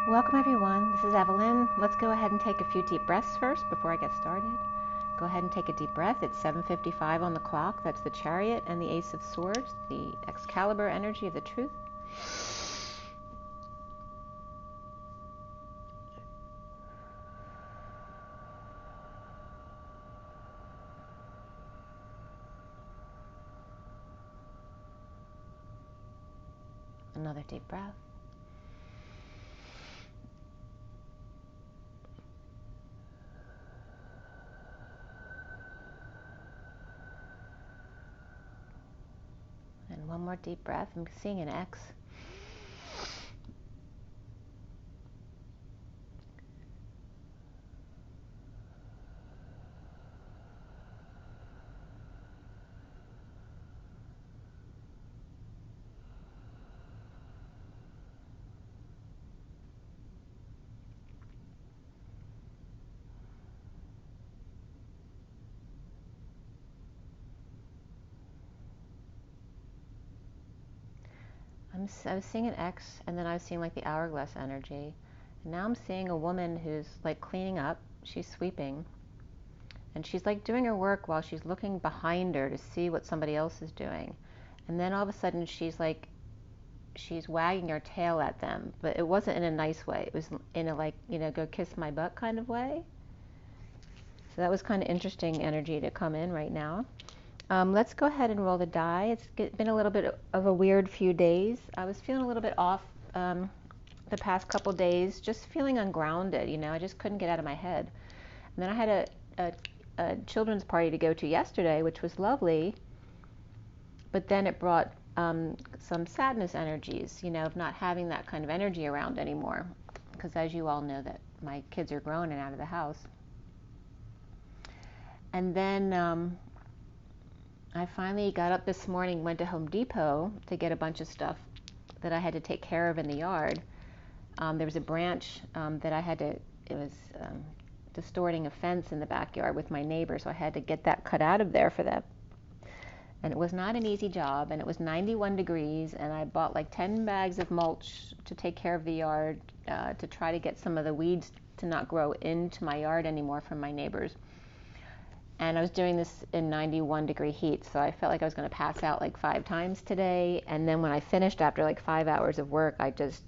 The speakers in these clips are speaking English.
Welcome everyone, this is Evelyn. Let's go ahead and take a few deep breaths first before I get started. Go ahead and take a deep breath. It's 7:55 on the clock. That's the Chariot and the Ace of Swords, the Excalibur energy of the truth. Another deep breath. And one more deep breath. I'm seeing an X. I was seeing an X, and then I was seeing like the hourglass energy. And now I'm seeing a woman who's like cleaning up. She's sweeping. And she's like doing her work while she's looking behind her to see what somebody else is doing. And then all of a sudden she's wagging her tail at them. But it wasn't in a nice way. It was in a like, go kiss my butt kind of way. So that was kind of interesting energy to come in right now. Let's go ahead and roll the die. It's been a little bit of a weird few days. I was feeling a little bit off the past couple days, just feeling ungrounded, I just couldn't get out of my head. And then I had a children's party to go to yesterday, which was lovely, but then it brought some sadness energies, of not having that kind of energy around anymore, because as you all know that my kids are grown and out of the house. And then I finally got up this morning, went to Home Depot to get a bunch of stuff that I had to take care of in the yard. There was a branch that I had to, it was distorting a fence in the backyard with my neighbor, so I had to get that cut out of there for them. And it was not an easy job, and it was 91 degrees, and I bought like 10 bags of mulch to take care of the yard to try to get some of the weeds to not grow into my yard anymore from my neighbors. And I was doing this in 91 degree heat, so I felt like I was going to pass out like 5 times today. And then when I finished after like 5 hours of work, I just,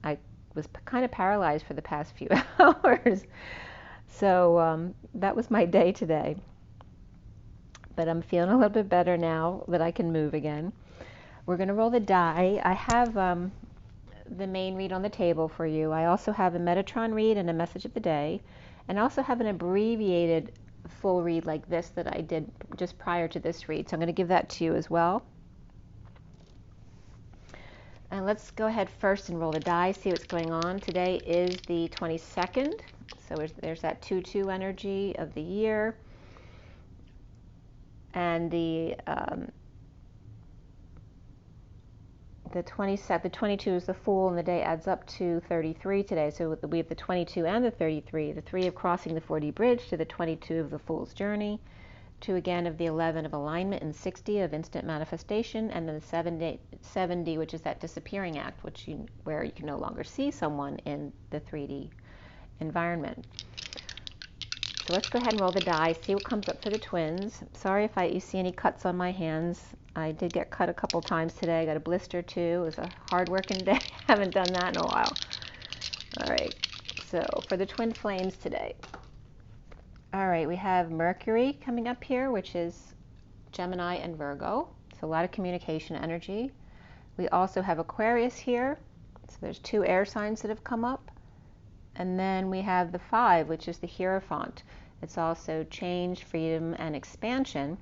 I was kind of paralyzed for the past few hours. So that was my day today. But I'm feeling a little bit better now that I can move again. We're going to roll the die. I have the main read on the table for you. I also have a Metatron read and a message of the day. And I also have an abbreviated full read like this that I did just prior to this read. So I'm going to give that to you as well. And let's go ahead first and roll the die, see what's going on. Today is the 22nd. So there's that 2-2 energy of the year. And the 22 is the Fool, and the day adds up to 33 today. So we have the 22 and the 33. The 3 of crossing the 40 bridge to the 22 of the Fool's journey, 2 again of the 11 of alignment, and 60 of instant manifestation, and then the 70, which is that disappearing act, where you can no longer see someone in the 3D environment. So let's go ahead and roll the die, see what comes up for the twins. Sorry if you see any cuts on my hands. I did get cut a couple times today. I got a blister too. It was a hard working day. Haven't done that in a while. All right, so for the twin flames today. All right, we have Mercury coming up here, which is Gemini and Virgo. So a lot of communication energy. We also have Aquarius here. So there's 2 air signs that have come up. And then we have the 5, which is the Hierophant. It's also change, freedom, and expansion.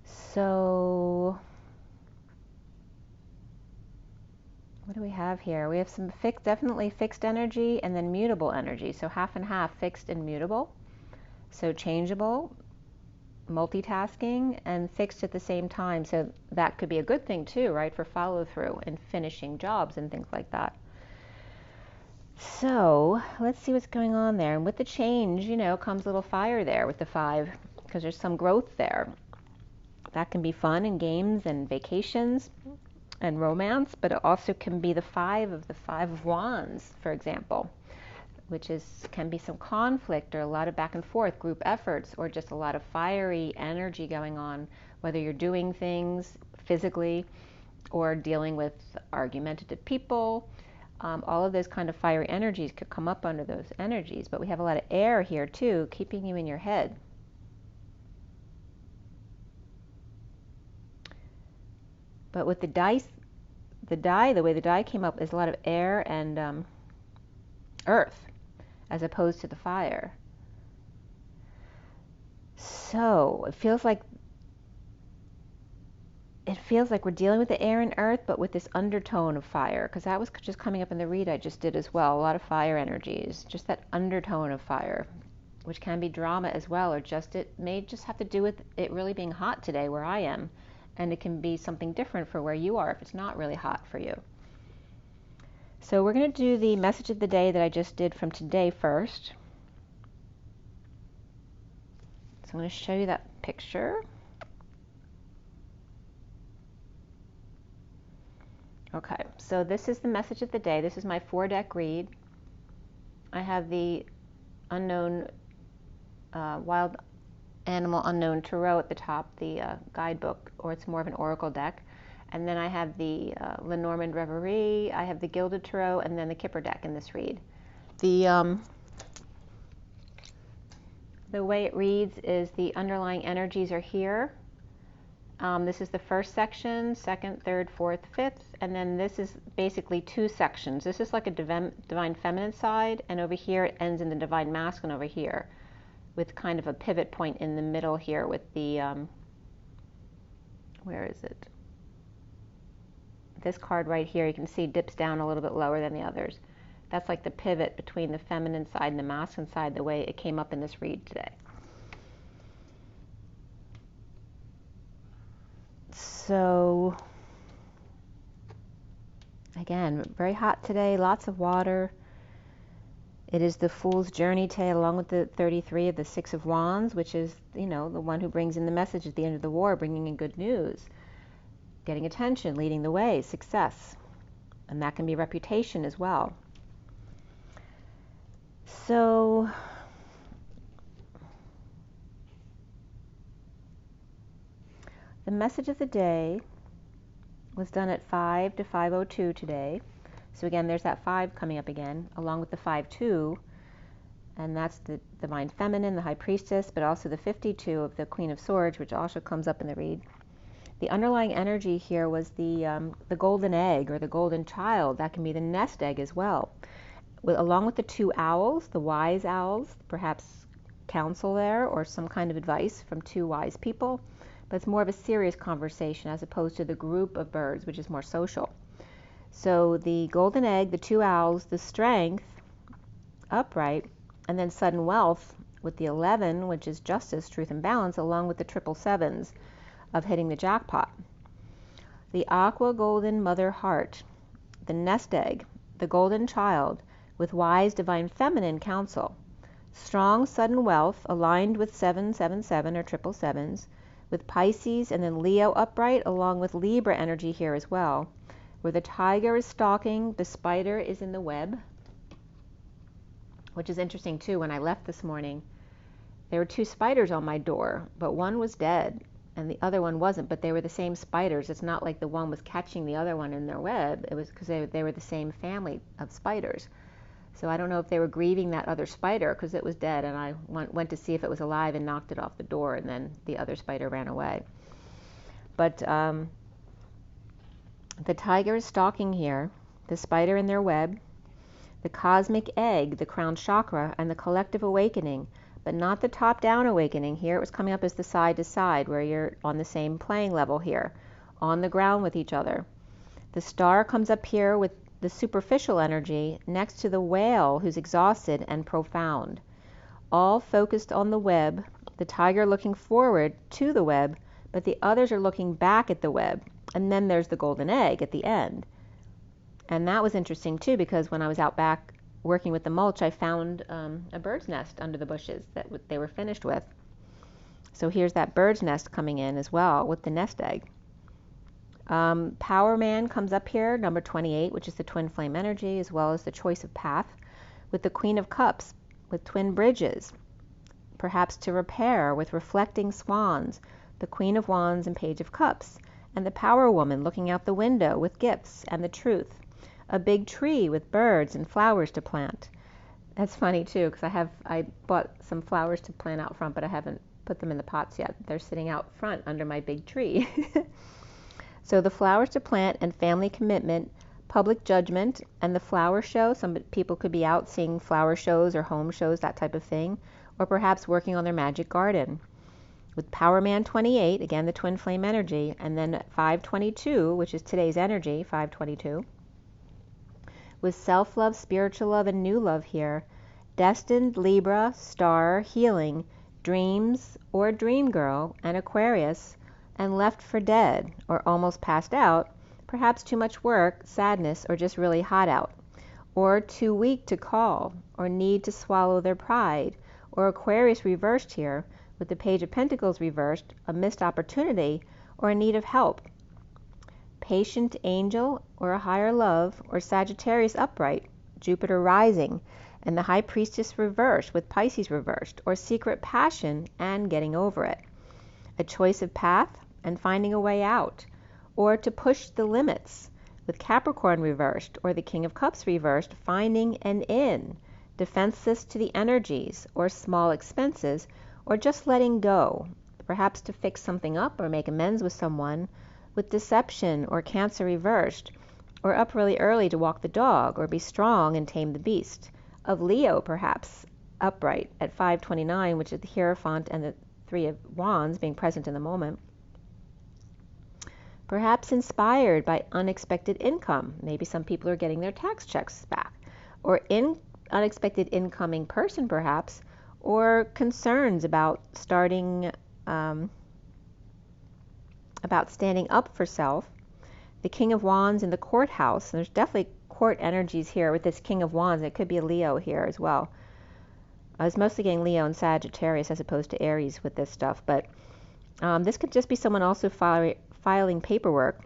So what do we have here? We have some definitely fixed energy and then mutable energy. So half and half, fixed and mutable. So changeable, multitasking, and fixed at the same time. So that could be a good thing too, right? For follow through and finishing jobs and things like that. So let's see what's going on there. And with the change, comes a little fire there with the 5, because there's some growth there. That can be fun and games and vacations and romance, but it also can be the Five of Wands, for example, which can be some conflict or a lot of back and forth, group efforts, or just a lot of fiery energy going on, whether you're doing things physically or dealing with argumentative people. All of those kind of fiery energies could come up under those energies, but we have a lot of air here too, keeping you in your head. But with the dice, the way the die came up is a lot of air and earth, as opposed to the fire. So it feels like we're dealing with the air and earth, but with this undertone of fire, because that was just coming up in the read I just did as well. A lot of fire energies, just that undertone of fire, which can be drama as well, or it may just have to do with it really being hot today where I am, and it can be something different for where you are if it's not really hot for you. So we're going to do the message of the day that I just did from today first. So I'm going to show you that picture. Okay, so this is the message of the day. This is my 4-deck read. I have the unknown, wild animal unknown tarot at the top, the guidebook, or it's more of an oracle deck. And then I have the LENORMAND REVERIE, I have the Gilded Tarot, and then the KIPPER deck in this read. The way it reads is the underlying energies are here. This is the first section, second, third, fourth, fifth, and then this is basically 2 sections. This is like a divine feminine side, and over here it ends in the divine masculine over here, with kind of a pivot point in the middle here with the, where is it? This card right here, you can see dips down a little bit lower than the others. That's like the pivot between the feminine side and the masculine side, the way it came up in this read today. So, again, very hot today, lots of water. It is the Fool's Journey today, along with the 33 of the 6 of Wands, which is, the one who brings in the message at the end of the war, bringing in good news, getting attention, leading the way, success. And that can be reputation as well. So, the message of the day was done at 5 to 5:02 today. So again, there's that 5 coming up again, along with the 5-2, and that's the divine feminine, the high priestess, but also the 52 of the Queen of Swords, which also comes up in the read. The underlying energy here was the golden egg or the golden child. That can be the nest egg as well. Along with the 2 owls, the wise owls, perhaps counsel there or some kind of advice from 2 wise people, but it's more of a serious conversation as opposed to the group of birds, which is more social. So the golden egg, the 2 owls, the strength, upright, and then sudden wealth with the 11, which is justice, truth, and balance, along with the 777s of hitting the jackpot. The aqua golden mother heart, the nest egg, the golden child, with wise divine feminine counsel. Strong sudden wealth aligned with 777 or 777s, with Pisces and then Leo upright, along with Libra energy here as well, where the tiger is stalking, the spider is in the web, which is interesting too. When I left this morning, there were 2 spiders on my door, but one was dead and the other one wasn't, but they were the same spiders. It's not like the one was catching the other one in their web. It was because they were the same family of spiders. So I don't know if they were grieving that other spider because it was dead, and I went to see if it was alive and knocked it off the door, and then the other spider ran away. But the tiger is stalking here, the spider in their web, the cosmic egg, the crown chakra, and the collective awakening, but not the top-down awakening. Here it was coming up as the side-to-side, where you're on the same playing level here, on the ground with each other. The star comes up here with the superficial energy next to the whale who's exhausted and profound. All focused on the web, the tiger looking forward to the web, but the others are looking back at the web. And then there's the golden egg at the end. And that was interesting too, because when I was out back working with the mulch, I found a bird's nest under the bushes that they were finished with. So here's that bird's nest coming in as well with the nest egg. Power man comes up here, number 28, which is the twin flame energy, as well as the choice of path, with the Queen of Cups, with twin bridges, perhaps to repair, with reflecting swans, the Queen of Wands and Page of Cups, and the power woman looking out the window with gifts and the truth. A big tree with birds and flowers to plant. That's funny too, because I bought some flowers to plant out front, but I haven't put them in the pots yet. They're sitting out front under my big tree. So the flowers to plant and family commitment, public judgment, and the flower show. Some people could be out seeing flower shows or home shows, that type of thing, or perhaps working on their magic garden. With Power Man 28, again the twin flame energy, and then 522, which is today's energy, 522, with self-love, spiritual love, and new love here, destined, Libra, star, healing, dreams, or dream girl, and Aquarius, and left for dead, or almost passed out, perhaps too much work, sadness, or just really hot out, or too weak to call, or need to swallow their pride, or Aquarius reversed here, with the Page of Pentacles reversed, a missed opportunity, or a need of help. Patient angel, or a higher love, or Sagittarius upright, Jupiter rising, and the High Priestess reversed with Pisces reversed, or secret passion and getting over it. A choice of path and finding a way out, or to push the limits, with Capricorn reversed, or the King of Cups reversed, finding an in, defenseless to the energies, or small expenses, or just letting go, perhaps to fix something up or make amends with someone, with Deception or Cancer reversed, or up really early to walk the dog, or be strong and tame the beast. Of Leo, perhaps, upright at 529, which is the Hierophant and the Three of Wands being present in the moment. Perhaps inspired by unexpected income. Maybe some people are getting their tax checks back. Or unexpected incoming person, perhaps, or concerns about standing up for self. The King of Wands in the courthouse. There's definitely court energies here with this King of Wands. It could be a Leo here as well. I was mostly getting Leo and Sagittarius as opposed to Aries with this stuff, but this could just be someone also filing paperwork.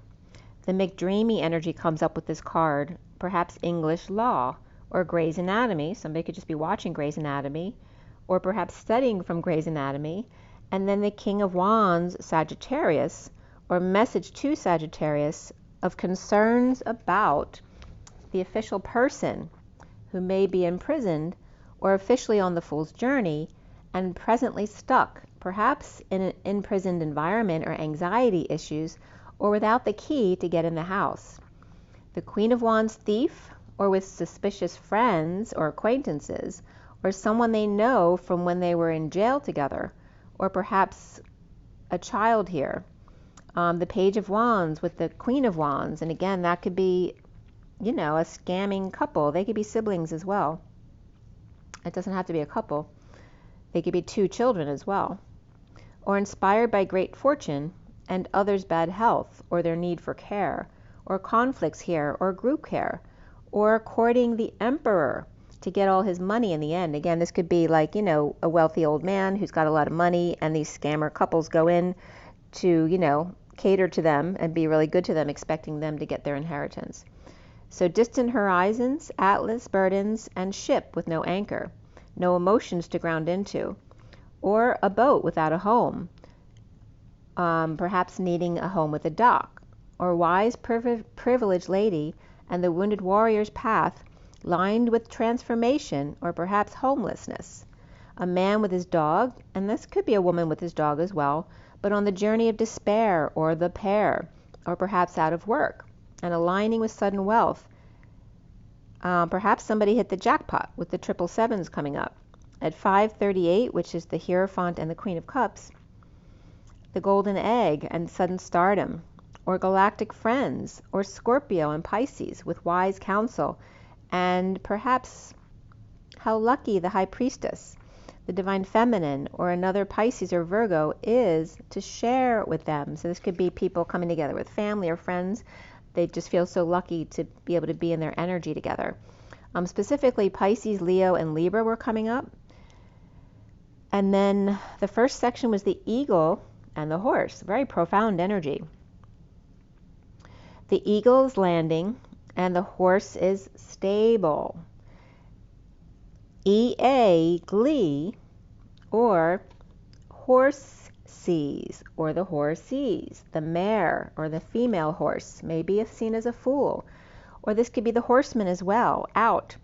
The McDreamy energy comes up with this card, perhaps English law or Grey's Anatomy. Somebody could just be watching Grey's Anatomy, or perhaps studying from Grey's Anatomy. And then the King of Wands, Sagittarius, or message to Sagittarius of concerns about the official person who may be imprisoned or officially on the Fool's Journey and presently stuck, perhaps in an imprisoned environment or anxiety issues, or without the key to get in the house. The Queen of Wands thief, or with suspicious friends or acquaintances, or someone they know from when they were in jail together, or perhaps a child here. The Page of Wands with the Queen of Wands, and again, that could be, a scamming couple. They could be siblings as well. It doesn't have to be a couple. They could be two children as well. Or inspired by great fortune and others' bad health, or their need for care, or conflicts here, or group care, or courting the emperor to get all his money in the end. Again, this could be like, a wealthy old man who's got a lot of money, and these scammer couples go in to, cater to them and be really good to them, expecting them to get their inheritance. So distant horizons, atlas, burdens, and ship with no anchor, no emotions to ground into, or a boat without a home, perhaps needing a home with a dock, or wise privileged lady and the wounded warrior's path lined with transformation, or perhaps homelessness. A man with his dog, and this could be a woman with his dog as well, but on the journey of despair, or the pair, or perhaps out of work, and aligning with sudden wealth. Perhaps somebody hit the jackpot with the 777s coming up. At 538, which is the Hierophant and the Queen of Cups, the golden egg and sudden stardom, or galactic friends, or Scorpio and Pisces with wise counsel, and perhaps how lucky the High Priestess, the Divine Feminine, or another Pisces or Virgo is to share with them. So this could be people coming together with family or friends. They just feel so lucky to be able to be in their energy together. Specifically, Pisces, Leo, and Libra were coming up. And then the first section was the eagle and the horse. Very profound energy. The eagle is landing and the horse is stable. EA, glee, or horse sees, or the horsees. The mare or the female horse may be seen as a fool, or this could be the horseman as well, out,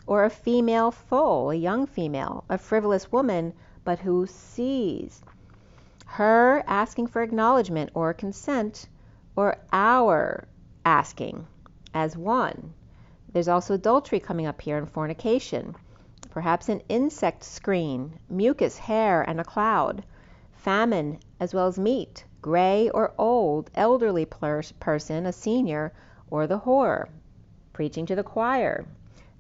or a female foal, a young female, a frivolous woman, but who sees. Her asking for acknowledgement or consent, or our asking as one. There's also adultery coming up here and fornication. Perhaps an insect screen, mucus, hair, and a cloud. Famine, as well as meat, gray or old, elderly person, a senior, or the whore. Preaching to the choir.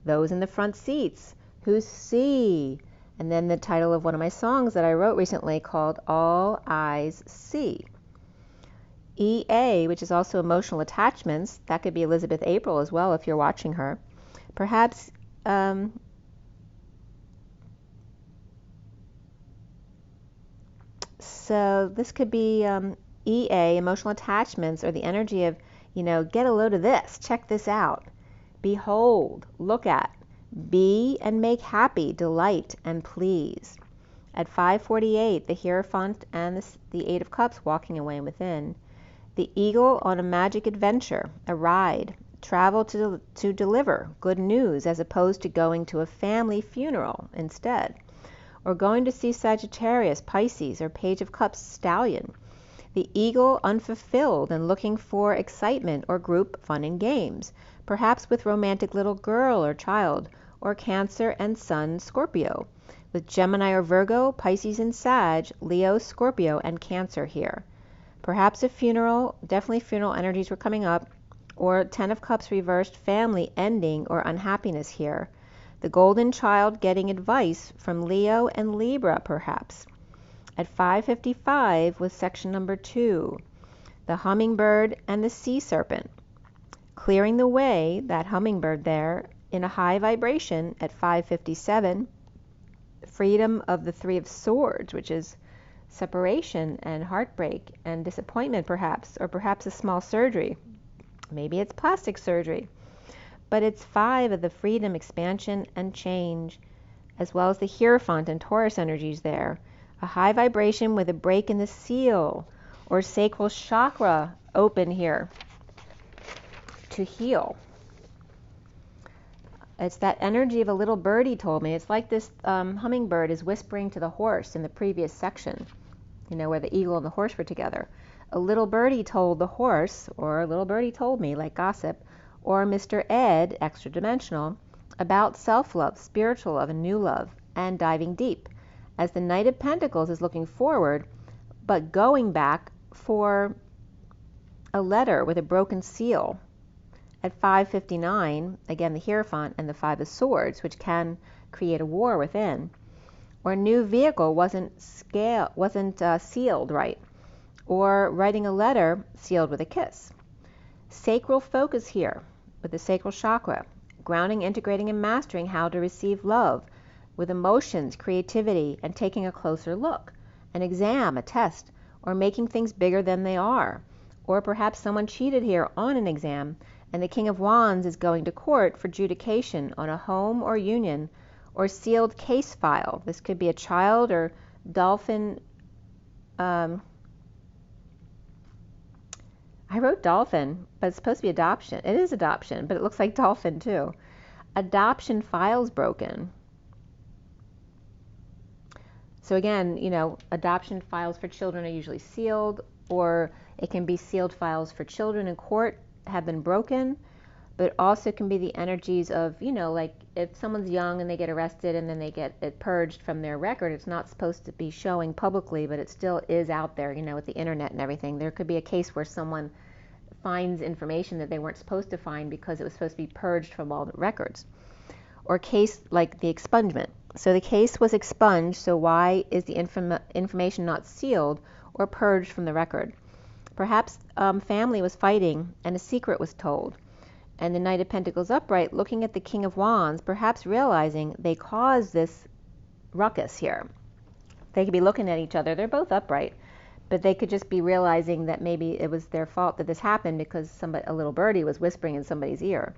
Those in the front seats who see. And then the title of one of my songs that I wrote recently called All Eyes See. EA, which is also emotional attachments. That could be Elizabeth April as well if you're watching her. Perhaps so this could be EA, emotional attachments, or the energy of, get a load of this, check this out. Behold, look at, be and make happy, delight and please. At 5:48, the Hierophant and the Eight of Cups walking away within. The eagle on a magic adventure, a ride, travel to deliver good news as opposed to going to a family funeral instead. Or going to see Sagittarius, Pisces, or Page of Cups, Stallion. The eagle unfulfilled and looking for excitement or group fun and games, perhaps with romantic little girl or child, or Cancer and Sun, Scorpio, with Gemini or Virgo, Pisces and Sag, Leo, Scorpio, and Cancer here. Perhaps a funeral, definitely funeral energies were coming up, or 10 of Cups reversed, family ending or unhappiness here. The golden child getting advice from Leo and Libra, perhaps. At 5:55 was section number 2, the hummingbird and the sea serpent. Clearing the way, that hummingbird there, in a high vibration at 5:57. Freedom of the Three of Swords, which is separation and heartbreak and disappointment, perhaps, or perhaps a small surgery. Maybe it's plastic surgery. But it's 5 of the freedom, expansion, and change, as well as the Hierophant and Taurus energies there. A high vibration with a break in the seal, or sacral chakra open here to heal. It's that energy of a little birdie told me. It's like this hummingbird is whispering to the horse in the previous section, where the eagle and the horse were together. A little birdie told the horse, or a little birdie told me, like gossip, or Mr. Ed, extra dimensional, about self-love, spiritual love, and new love, and diving deep, as the Knight of Pentacles is looking forward, but going back for a letter with a broken seal. At 5:59, again the Hierophant and the 5 of Swords, which can create a war within, or a new vehicle wasn't sealed right, or writing a letter sealed with a kiss. Sacral focus here, with the sacral chakra, grounding, integrating, and mastering how to receive love, with emotions, creativity, and taking a closer look, an exam, a test, or making things bigger than they are. Or perhaps someone cheated here on an exam, and the King of Wands is going to court for adjudication on a home or union, or sealed case file. This could be a child or dolphin. I wrote dolphin, but it's supposed to be adoption. It is adoption, but it looks like dolphin too. Adoption files broken. So again, adoption files for children are usually sealed, or it can be sealed files for children in court have been broken, but it also can be the energies of, like if someone's young and they get arrested and then they get it purged from their record, it's not supposed to be showing publicly, but it still is out there, with the internet and everything. There could be a case where someone finds information that they weren't supposed to find because it was supposed to be purged from all the records. Or case like the expungement. So the case was expunged, so why is the information not sealed or purged from the record? Perhaps family was fighting and a secret was told. And the Knight of Pentacles upright looking at the King of Wands, perhaps realizing they caused this ruckus here. They could be looking at each other. They're both upright, but they could just be realizing that maybe it was their fault that this happened because a little birdie was whispering in somebody's ear.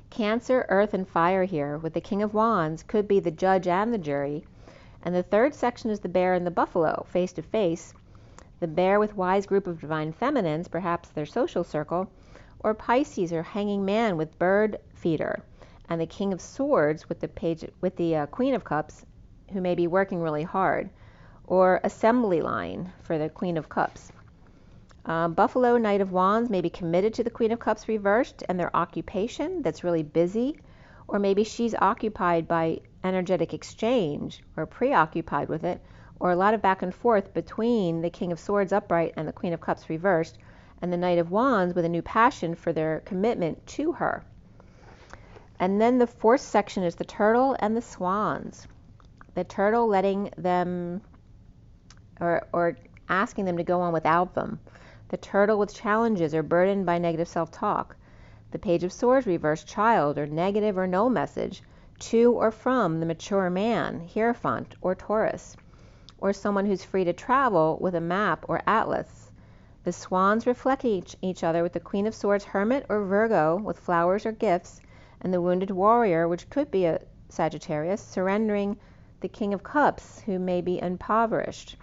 Cancer, earth, and fire here, with the King of Wands, could be the judge and the jury. And the third section is the bear and the buffalo, face to face. The bear with wise group of divine feminines, perhaps their social circle, or Pisces or hanging man with bird feeder, and the King of Swords with the Queen of Cups, who may be working really hard, or assembly line for the Queen of Cups. Buffalo, Knight of Wands, may be committed to the Queen of Cups reversed and their occupation that's really busy, or maybe she's occupied by energetic exchange or preoccupied with it, or a lot of back and forth between the King of Swords upright and the Queen of Cups reversed, and the Knight of Wands with a new passion for their commitment to her. And then the fourth section is the turtle and the swans. The turtle letting them or asking them to go on without them. The turtle with challenges or burdened by negative self-talk. The Page of Swords reversed, child or negative or no message to or from the mature man, Hierophant or Taurus, or someone who's free to travel with a map or atlas. The swans reflect each other with the Queen of Swords, Hermit or Virgo with flowers or gifts, and the wounded warrior, which could be a Sagittarius, surrendering the King of Cups, who may be impoverished.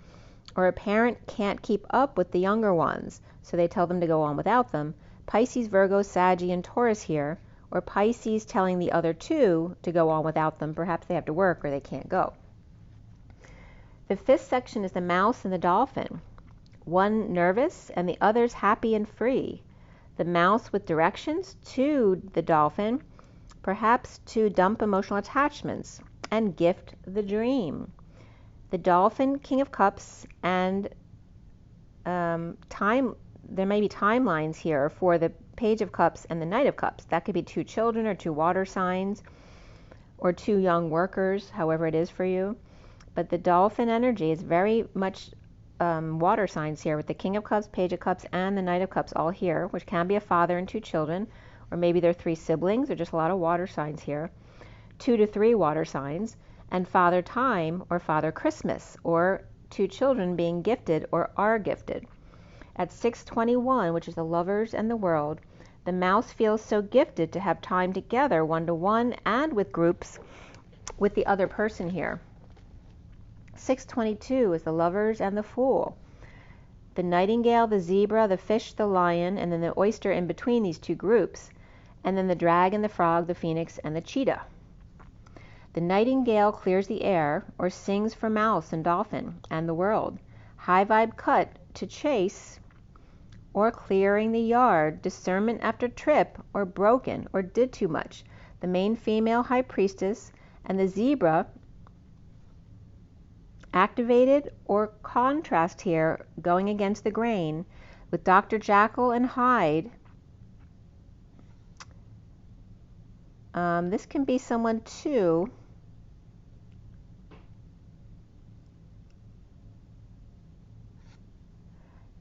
Or a parent can't keep up with the younger ones, so they tell them to go on without them. Pisces, Virgo, Saggy, and Taurus here, or Pisces telling the other two to go on without them. Perhaps they have to work or they can't go. The fifth section is the mouse and the dolphin. One nervous and the others happy and free. The mouse with directions to the dolphin, perhaps to dump emotional attachments and gift the dream. The dolphin, King of Cups, and there may be timelines here for the Page of Cups and the Knight of Cups. That could be 2 children or 2 water signs or 2 young workers, however it is for you. But the dolphin energy is very much water signs here, with the King of Cups, Page of Cups, and the Knight of Cups all here, which can be a father and 2 children, or maybe they're 3 siblings, or just a lot of water signs here. 2 to 3 water signs, and Father Time or Father Christmas, or 2 children being gifted or are gifted. At 6:21, which is the Lovers and the World, the mouse feels so gifted to have time together, one-to-one and with groups with the other person here. 6:22 is the Lovers and the Fool. The nightingale, the zebra, the fish, the lion, and then the oyster in between these 2 groups, and then the dragon, the frog, the phoenix, and the cheetah. The nightingale clears the air or sings for mouse and dolphin and the world. High vibe cut to chase or clearing the yard, discernment after trip or broken or did too much. The main female high priestess and the zebra activated or contrast here, going against the grain, with Dr. Jekyll and Hyde. This can be someone too.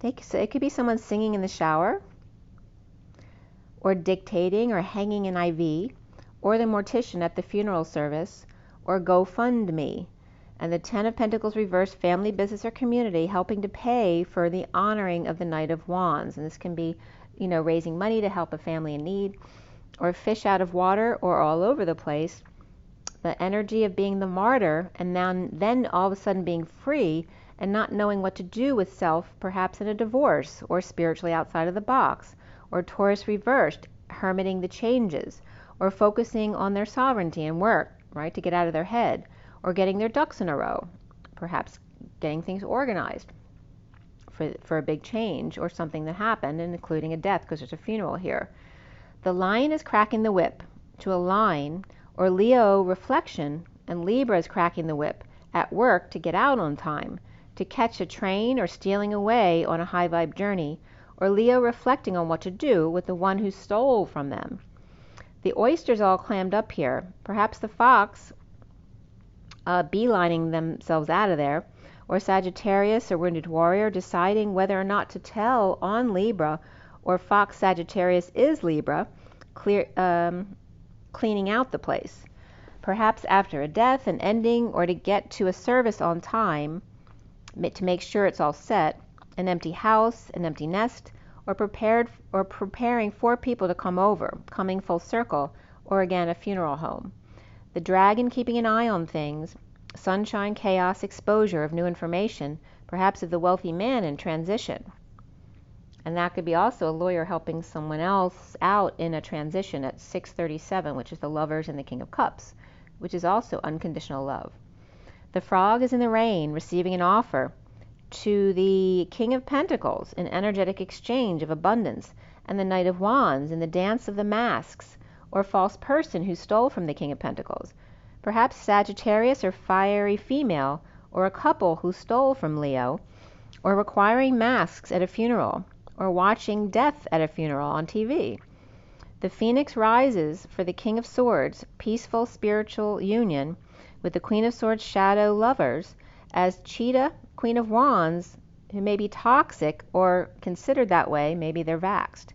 It could be someone singing in the shower, or dictating, or hanging an IV, or the mortician at the funeral service, or GoFundMe. And the 10 of Pentacles reversed, family, business, or community, helping to pay for the honoring of the Knight of Wands. And this can be, raising money to help a family in need, or fish out of water, or all over the place. The energy of being the martyr, and then all of a sudden being free, and not knowing what to do with self, perhaps in a divorce, or spiritually outside of the box, or Taurus reversed, hermiting the changes, or focusing on their sovereignty and work, right, to get out of their head, or getting their ducks in a row, perhaps getting things organized for a big change or something that happened, and including a death, because there's a funeral here. The lion is cracking the whip to align, or Leo reflection, and Libra is cracking the whip at work to get out on time, to catch a train or stealing away on a high vibe journey, or Leo reflecting on what to do with the one who stole from them. The oyster's all clammed up here. Perhaps the fox beelining themselves out of there, or Sagittarius or wounded warrior deciding whether or not to tell on Libra, or Fox Sagittarius is Libra, cleaning out the place. perhaps after a death, an ending, or to get to a service on time, to make sure it's all set, an empty house, an empty nest, or preparing for people to come over, coming full circle, or again a funeral home. The dragon keeping an eye on things, sunshine, chaos, exposure of new information, perhaps of the wealthy man in transition. And that could be also a lawyer helping someone else out in a transition at 637, which is the Lovers and the King of Cups, which is also unconditional love. The frog is in the rain, receiving an offer to the King of Pentacles, an energetic exchange of abundance, and the Knight of Wands in the dance of the masks, or false person who stole from the King of Pentacles. Perhaps Sagittarius or fiery female, or a couple who stole from Leo, or requiring masks at a funeral, or watching death at a funeral on TV. The Phoenix rises for the King of Swords, peaceful spiritual union with the Queen of Swords shadow lovers, as Cheetah, Queen of Wands, who may be toxic or considered that way, maybe they're vaxxed.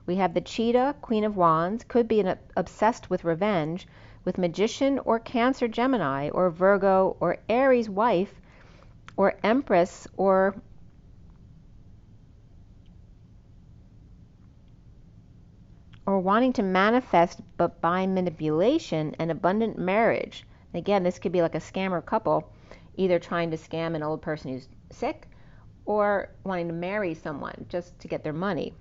We have the Cheetah, Queen of Wands, could be obsessed with revenge, with Magician or Cancer Gemini, or Virgo or Aries wife, or Empress, or wanting to manifest, but by manipulation, an abundant marriage. Again, this could be like a scammer couple, either trying to scam an old person who's sick or wanting to marry someone just to get their money.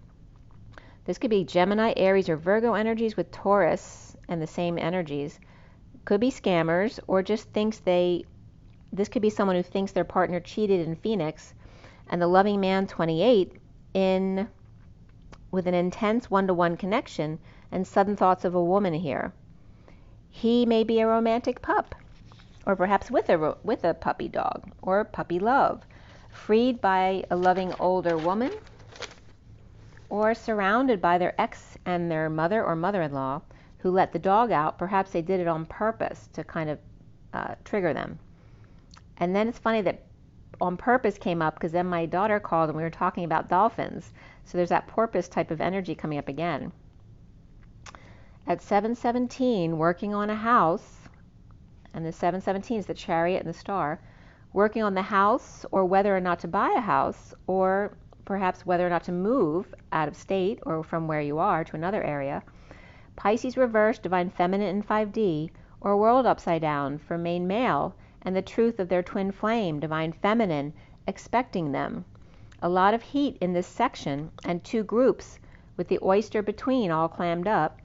This could be Gemini, Aries, or Virgo energies with Taurus and the same energies. Could be scammers, or just this could be someone who thinks their partner cheated in Phoenix, and the loving man 28 with an intense one-to-one connection and sudden thoughts of a woman here. He may be a romantic pup, or perhaps with a puppy dog, or puppy love, freed by a loving older woman, or surrounded by their ex and their mother or mother-in-law who let the dog out. Perhaps they did it on purpose to kind of trigger them. And then it's funny that on purpose came up, because then my daughter called and we were talking about dolphins. So there's that porpoise type of energy coming up again. At 717, working on a house, and the 717 is the Chariot and the Star, working on the house, or whether or not to buy a house, or perhaps whether or not to move out of state or from where you are to another area. Pisces reversed, Divine Feminine in 5D, or World upside down for main male, and the truth of their twin flame, Divine Feminine, expecting them. A lot of heat in this section, and two groups with the oyster between all clammed up.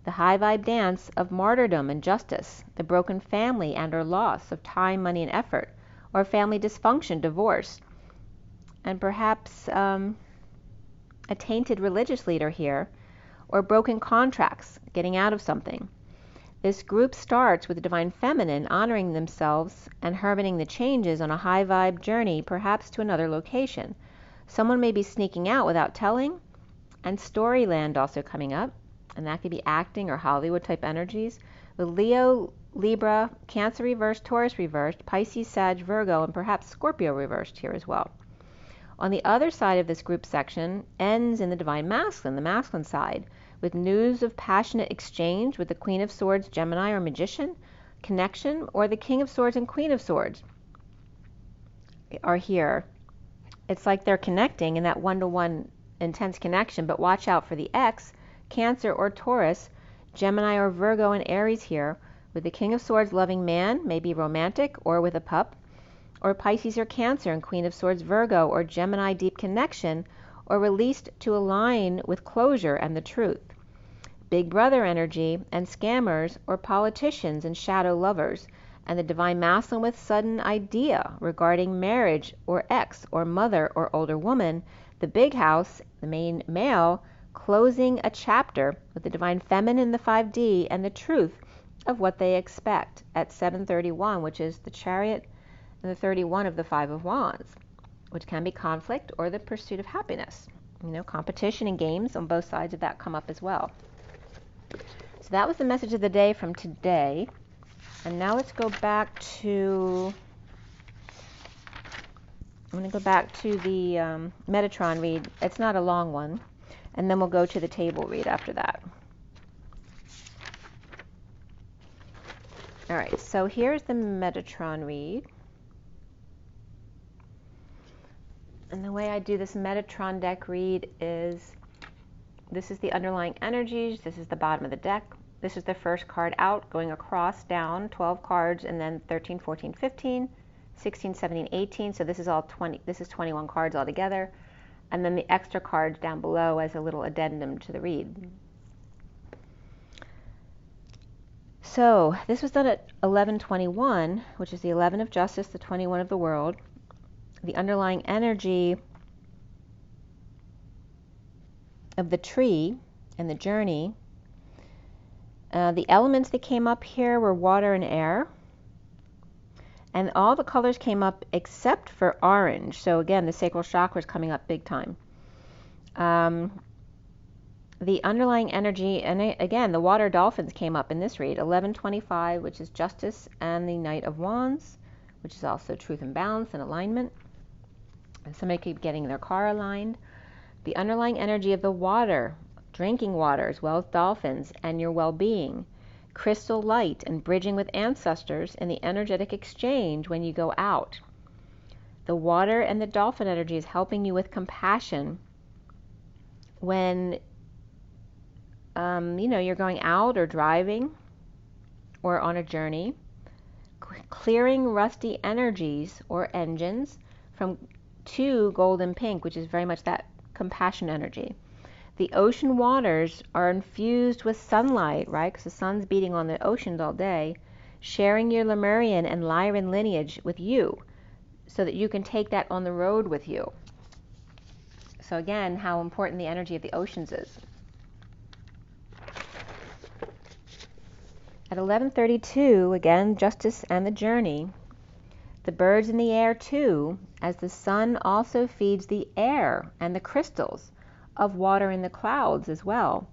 The high vibe dance of martyrdom and justice, the broken family and or loss of time, money, and effort, or family dysfunction, divorce, and perhaps a tainted religious leader here, or broken contracts, getting out of something. This group starts with the Divine Feminine honoring themselves and hermiting the changes on a high vibe journey, perhaps to another location. Someone may be sneaking out without telling, and Storyland also coming up, and that could be acting or Hollywood type energies, with Leo, Libra, Cancer reversed, Taurus reversed, Pisces, Sag, Virgo, and perhaps Scorpio reversed here as well. On the other side of this group section ends in the Divine Masculine, the masculine side, with news of passionate exchange with the Queen of Swords, Gemini, or Magician connection, or the King of Swords and Queen of Swords are here. It's like they're connecting in that one-to-one intense connection, but watch out for the ex, Cancer or Taurus, Gemini or Virgo and Aries here, with the King of Swords loving man, maybe romantic or with a pup, or Pisces or Cancer and Queen of Swords, Virgo or Gemini deep connection, or released to align with closure and the truth. Big Brother energy and scammers or politicians and shadow lovers, and the Divine Masculine with sudden idea regarding marriage or ex or mother or older woman, the big house, the main male, closing a chapter with the Divine Feminine, the 5D, and the truth of what they expect at 731, which is the Chariot and the 31 of the Five of Wands, which can be conflict or the pursuit of happiness. You know, competition and games on both sides of that come up as well. So that was the message of the day from today. And now let's go back to, I'm going to go back to the Metatron read. It's not a long one. And then we'll go to the table read after that. All right, so here's the Metatron read. And the way I do this Metatron deck read is, this is the underlying energies, this is the bottom of the deck, this is the first card out, going across, down, 12 cards, and then 13, 14, 15, 16, 17, 18, so this is all 20, this is 21 cards altogether, and then the extra cards down below as a little addendum to the read. So this was done at 11:21, which is the 11 of Justice, the 21 of the World. The underlying energy of the tree and the journey. The elements that came up here were water and air. And all the colors came up except for orange. So again, the sacral chakra is coming up big time. The underlying energy, and again, the water dolphins came up in this read, 11:25, which is Justice, and the Knight of Wands, which is also truth and balance and alignment. And somebody keep getting their car aligned. The underlying energy of the water, drinking water as well as dolphins, and your well-being. Crystal light and bridging with ancestors and the energetic exchange when you go out. The water and the dolphin energy is helping you with compassion when you're going out or driving or on a journey. Clearing rusty energies or engines from to golden pink, which is very much that compassion energy. The ocean waters are infused with sunlight, right? Because the sun's beating on the oceans all day, sharing your Lemurian and Lyran lineage with you so that you can take that on the road with you. So again, how important the energy of the oceans is. At 11:32, again, Justice and the Journey. The birds in the air too, as the sun also feeds the air and the crystals of water in the clouds as well.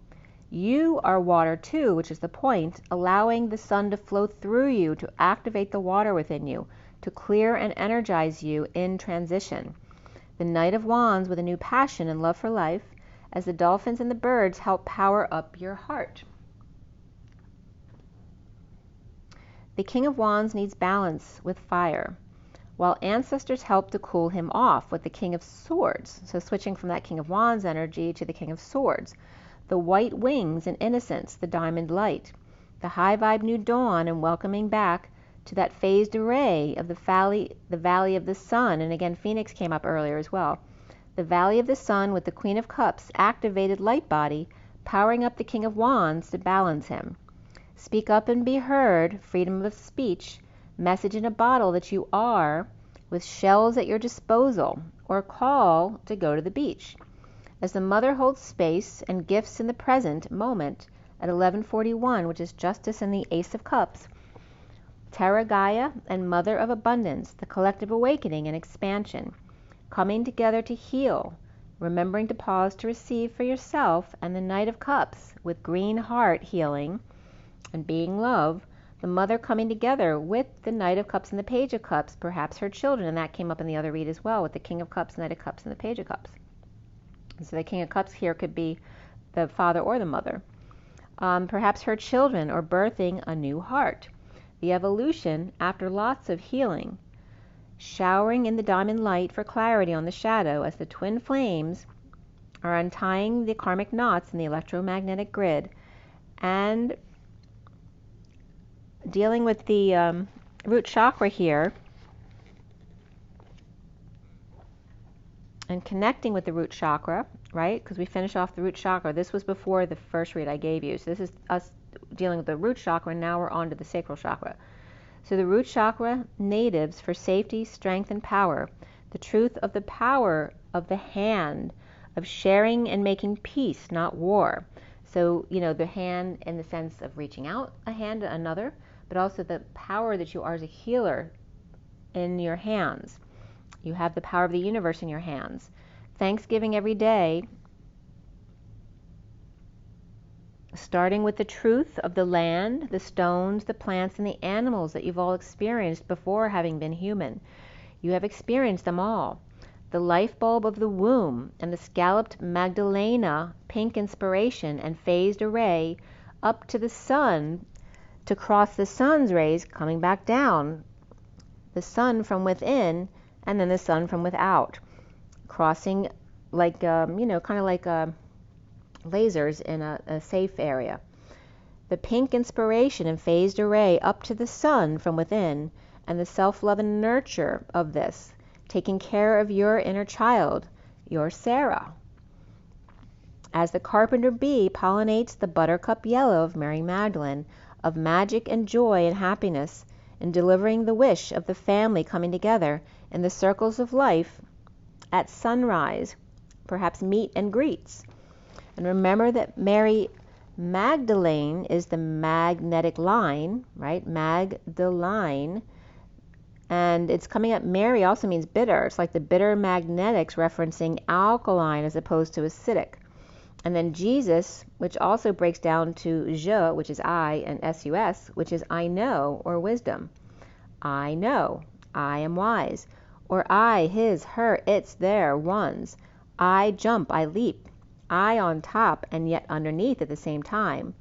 You are water too, which is the point, allowing the sun to flow through you to activate the water within you, to clear and energize you in transition. The Knight of Wands with a new passion and love for life, as the dolphins and the birds help power up your heart. The King of Wands needs balance with fire, while ancestors help to cool him off with the King of Swords. So switching from that King of Wands energy to the King of Swords. The white wings and innocence, the diamond light. The high vibe new dawn and welcoming back to that phased array of the valley of the sun. And again, Phoenix came up earlier as well. The valley of the sun with the Queen of Cups, activated light body, powering up the King of Wands to balance him. Speak up and be heard, freedom of speech, message in a bottle that you are, with shells at your disposal, or call to go to the beach. As the mother holds space and gifts in the present moment at 11:41, which is Justice and the Ace of Cups. Terra Gaia and Mother of Abundance, the collective awakening and expansion, coming together to heal, remembering to pause to receive for yourself, and the Knight of Cups with green heart healing and being love, the mother coming together with the Knight of Cups and the Page of Cups, perhaps her children, and that came up in the other read as well with the King of Cups, Knight of Cups, and the Page of Cups. And so the King of Cups here could be the father or the mother. Perhaps her children, or birthing a new heart. The evolution after lots of healing. Showering in the diamond light for clarity on the shadow as the twin flames are untying the karmic knots in the electromagnetic grid, and dealing with the root chakra here and connecting with the root chakra, right? Because we finish off the root chakra. This was before the first read I gave you. So this is us dealing with the root chakra, and now we're on to the sacral chakra. So the root chakra, natives for safety, strength, and power. The truth of the power of the hand, of sharing and making peace, not war. So, the hand in the sense of reaching out a hand to another, but also the power that you are as a healer in your hands. You have the power of the universe in your hands. Thanksgiving every day, starting with the truth of the land, the stones, the plants, and the animals that you've all experienced before having been human. You have experienced them all. The life bulb of the womb and the scalloped Magdalena, pink inspiration and phased array, up to the sun, to cross the sun's rays coming back down, the sun from within and then the sun from without, crossing like, kind of like lasers in a safe area. The pink inspiration and phased array up to the sun from within, and the self-love and nurture of this, taking care of your inner child, your Sarah. As the carpenter bee pollinates the buttercup yellow of Mary Magdalene, of magic and joy and happiness, in delivering the wish of the family coming together in the circles of life at sunrise, perhaps meet and greets. And remember that Mary Magdalene is the magnetic line, right? Magdalene. And it's coming up, Mary also means bitter. It's like the bitter magnetics referencing alkaline as opposed to acidic. And then Jesus, which also breaks down to je, which is I, and sus, which is I know, or wisdom. I know, I am wise. Or I, his, her, its, their, one's. I jump, I leap. I on top and yet underneath at the same time.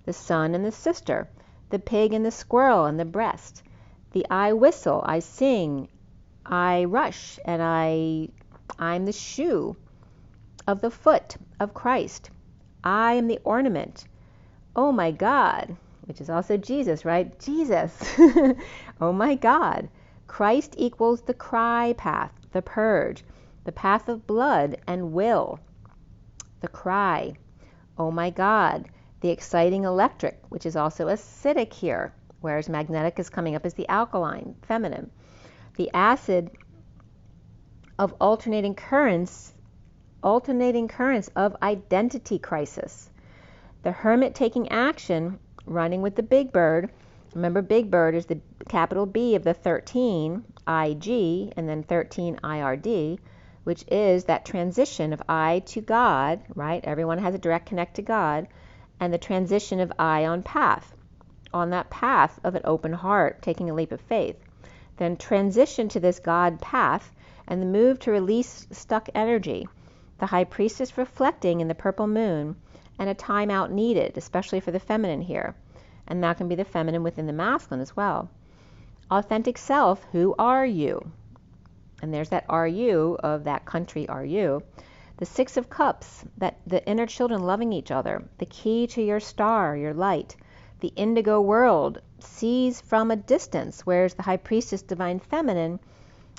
The son and the sister. The pig and the squirrel and the breast. The I whistle, I sing. I rush, and I'm the shoe of the foot of Christ. I am the ornament. Oh my God, which is also Jesus, right? Jesus. Oh my God. Christ equals the cry path, the purge, the path of blood and will. The cry. Oh my God. The exciting electric, which is also acidic here, whereas magnetic is coming up as the alkaline, feminine. The acid of alternating currents of identity crisis. The hermit taking action, running with the big bird. Remember, big bird is the capital B of the 13, IG, and then 13 IRD, which is that transition of I to God, right? Everyone has a direct connect to God, and the transition of I on that path of an open heart, taking a leap of faith. Then transition to this God path and the move to release stuck energy. The high priestess reflecting in the purple moon, and a time out needed, especially for the feminine here. And that can be the feminine within the masculine as well. Authentic self, who are you? And there's that are you of that country are you. The Six of Cups, that the inner children loving each other. The key to your star, your light. The indigo world sees from a distance, whereas the high priestess, divine feminine,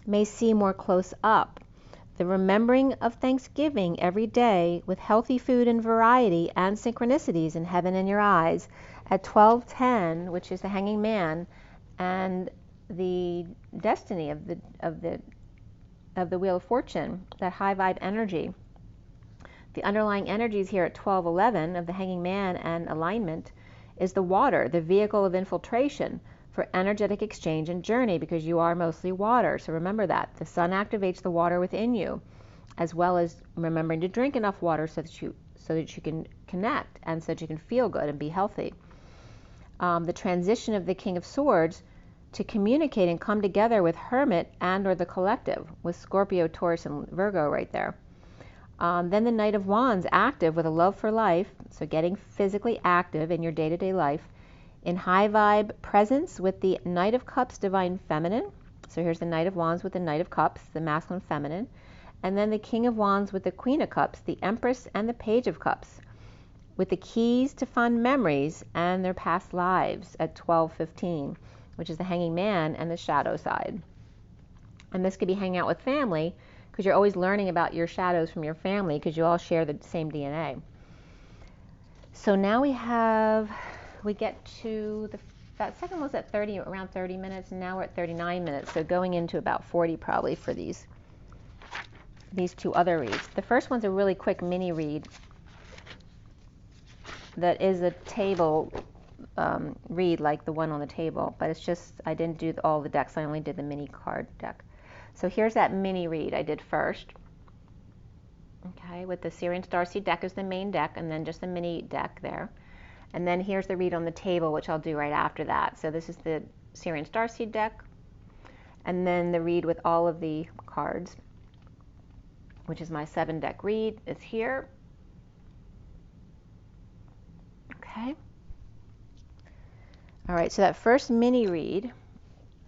may see more close up. The remembering of Thanksgiving every day with healthy food and variety and synchronicities in heaven in your eyes at 12:10, which is the hanging man, and the destiny of the wheel of fortune, that high vibe energy. The underlying energies here at 12:11 of the hanging man and alignment is the water, the vehicle of infiltration for energetic exchange and journey, because you are mostly water. So remember that. The sun activates the water within you, as well as remembering to drink enough water so that you can connect and so that you can feel good and be healthy. The transition of the King of Swords to communicate and come together with Hermit and or the collective, with Scorpio, Taurus, and Virgo right there. Then the Knight of Wands, active with a love for life, so getting physically active in your day-to-day life, in high vibe presence with the Knight of Cups, divine feminine. So here's the Knight of Wands with the Knight of Cups, the masculine feminine. And then the King of Wands with the Queen of Cups, the Empress, and the Page of Cups, with the keys to fond memories and their past lives at 12:15, which is the Hanging Man and the shadow side. And this could be hanging out with family, because you're always learning about your shadows from your family, because you all share the same DNA. So now we get to that second was at around 30 minutes, and now we're at 39 minutes, so going into about 40 probably for these two other reads. The first one's a really quick mini read that is a table read like the one on the table, but it's just, I didn't do all the decks, I only did the mini card deck. So here's that mini read I did first. Okay, with the SIRIAN Starseed deck as the main deck, and then just the mini deck there. And then here's the read on the table, which I'll do right after that. So this is the SIRIAN Starseed deck, and then the read with all of the cards, which is my 7-deck read, is here. Okay. All right, so that first mini read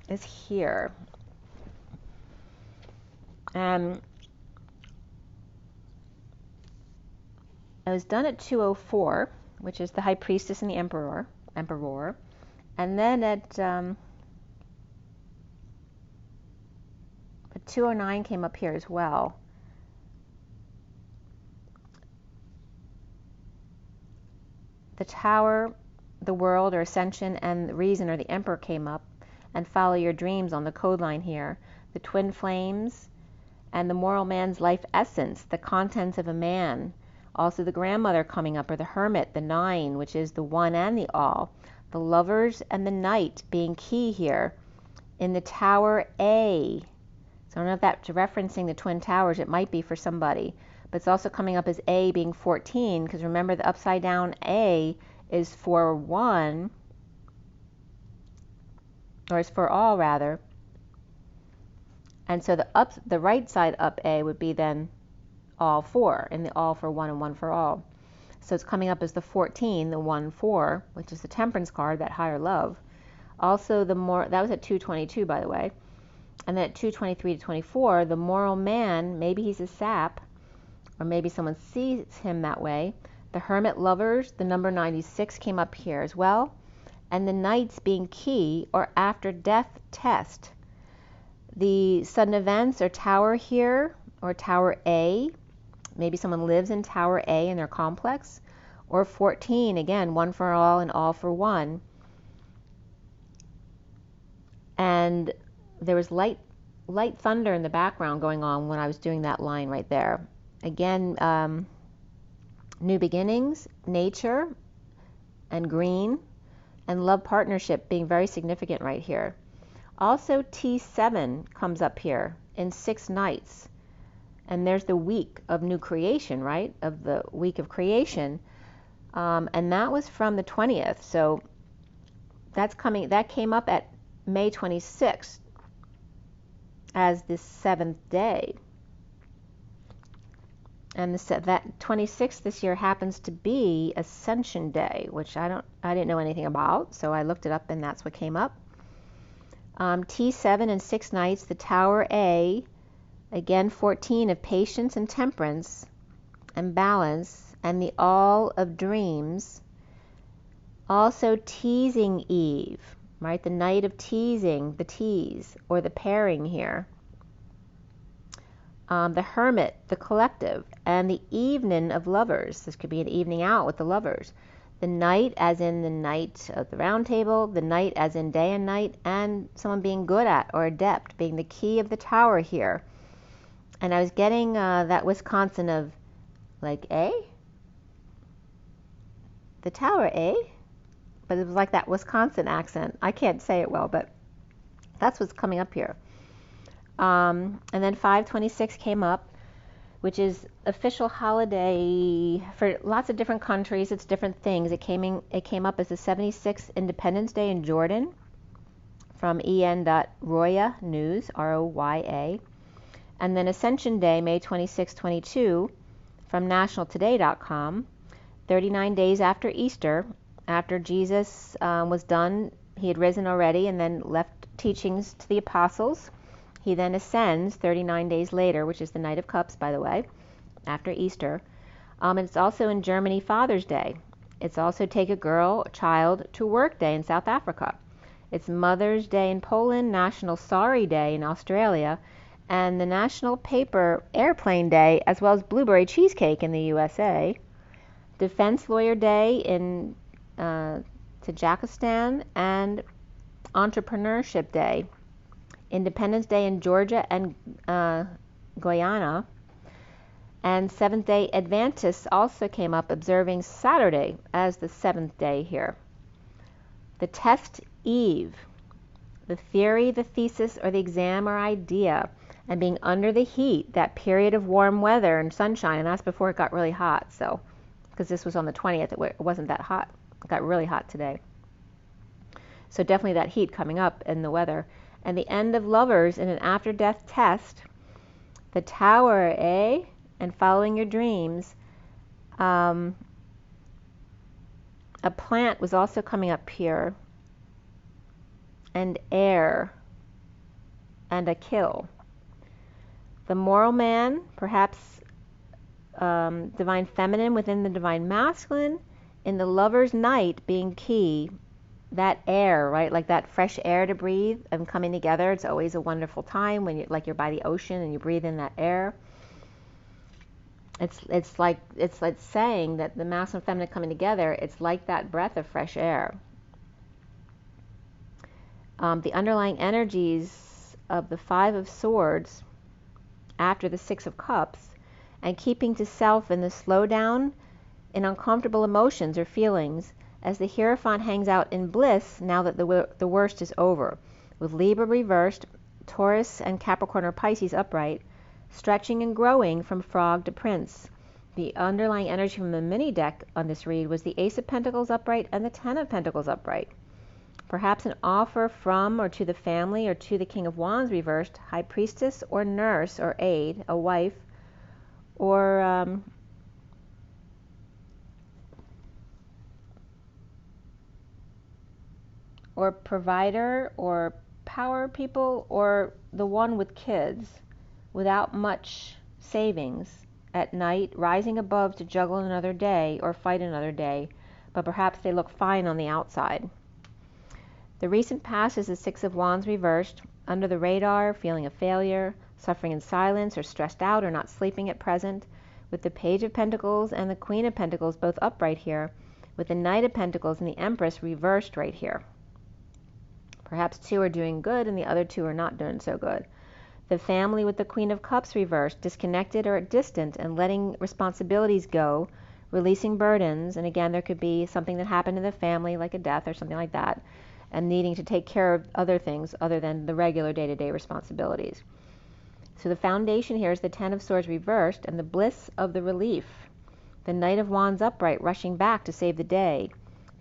is here. I was done at 2:04, which is the High Priestess and the Emperor, and then at 2:09 came up here as well. The Tower, the World, or Ascension, and the Reason, or the Emperor, came up, and Follow Your Dreams on the code line here. The Twin Flames, and the Moral Man's Life Essence, the Contents of a Man. Also the Grandmother coming up, or the Hermit, the 9, which is the One and the All. The Lovers and the Knight being key here. In the Tower A, so I don't know if that's referencing the Twin Towers, it might be for somebody. But it's also coming up as A being 14, because remember the upside down A is for one, or is for all rather. And so the right side up A would be then all 4, and the all for one and one for all. So it's coming up as the 14, the 1-4, which is the Temperance card, that higher love. Also that was at 2:22, by the way. And then at 2:23 to 24, the Moral Man, maybe he's a sap, or maybe someone sees him that way. The Hermit, Lovers, the number 96 came up here as well. And the Knights being key, or after death test. The sudden events, or Tower here, or Tower A. Maybe someone lives in Tower A in their complex. Or 14, again, one for all and all for one. And there was light thunder in the background going on when I was doing that line right there. Again, new beginnings, nature, and green, and love partnership being very significant right here. Also T7 comes up here in 6 nights. And there's the week of new creation, right? Of the week of creation. And that was from the 20th. So that came up at May 26th as the 7th day. And that 26th this year happens to be Ascension Day, which I didn't know anything about, so I looked it up and that's what came up. T7 and 6 nights, the Tower A, again 14 of patience and temperance and balance, and the all of dreams. Also teasing Eve, right? The night of teasing, the tease, or the pairing here. The Hermit, the collective, and the evening of lovers. This could be an evening out with the lovers. The night as in the night of the round table, the night as in day and night, and someone being good at or adept being the key of the Tower here. And I was getting that Wisconsin of like A? The Tower A? But it was like that Wisconsin accent. I can't say it well, but that's what's coming up here. And then 5/26 came up, which is official holiday for lots of different countries. It's different things. It came up as the 76th Independence Day in Jordan from en.roya news, ROYA. And then Ascension Day, May 26, 22, from nationaltoday.com, 39 days after Easter, after Jesus was done. He had risen already and then left teachings to the apostles. He then ascends 39 days later, which is the Knight of Cups, by the way, after Easter. And it's also in Germany Father's Day. It's also Take a Girl, Child to Work Day in South Africa. It's Mother's Day in Poland, National Sorry Day in Australia, and the National Paper Airplane Day, as well as Blueberry Cheesecake in the USA. Defense Lawyer Day in Tajikistan, and Entrepreneurship Day. Independence Day in Georgia and Guyana. And Seventh-day Adventists also came up, observing Saturday as the 7th day here. The test Eve, the theory, the thesis, or the exam or idea, and being under the heat, that period of warm weather and sunshine, and that's before it got really hot. So, because this was on the 20th, it wasn't that hot. It got really hot today. So definitely that heat coming up in the weather. And the end of lovers in an after-death test, the Tower, and following your dreams. A plant was also coming up here. and air and a kill. The moral man, perhaps divine feminine within the divine masculine, in the lover's night being key. That air, right? Like that fresh air to breathe and coming together. It's always a wonderful time when you're by the ocean and you breathe in that air. It's like saying that the masculine and feminine coming together. It's like that breath of fresh air. The underlying energies of the Five of Swords after the Six of Cups, and keeping to self in the slowdown in uncomfortable emotions or feelings, as the Hierophant hangs out in bliss now that the worst is over, with Libra reversed, Taurus and Capricorn or Pisces upright, stretching and growing from frog to prince. The underlying energy from the mini deck on this read was the Ace of Pentacles upright and the Ten of Pentacles upright. Perhaps an offer from or to the family or to the King of Wands reversed, High Priestess or nurse or aide, a wife, or provider or power people, or the one with kids without much savings at night, rising above to juggle another day or fight another day, but perhaps they look fine on the outside. The recent past is the Six of Wands reversed, under the radar, feeling a failure, suffering in silence or stressed out or not sleeping at present, with the Page of Pentacles and the Queen of Pentacles both upright here, with the Knight of Pentacles and the Empress reversed right here. Perhaps two are doing good and the other two are not doing so good. The family with the Queen of Cups reversed, disconnected or distant and letting responsibilities go, releasing burdens. And again, there could be something that happened in the family, like a death or something like that, and needing to take care of other things other than the regular day-to-day responsibilities. So the foundation here is the Ten of Swords reversed and the bliss of the relief. The Knight of Wands upright, rushing back to save the day,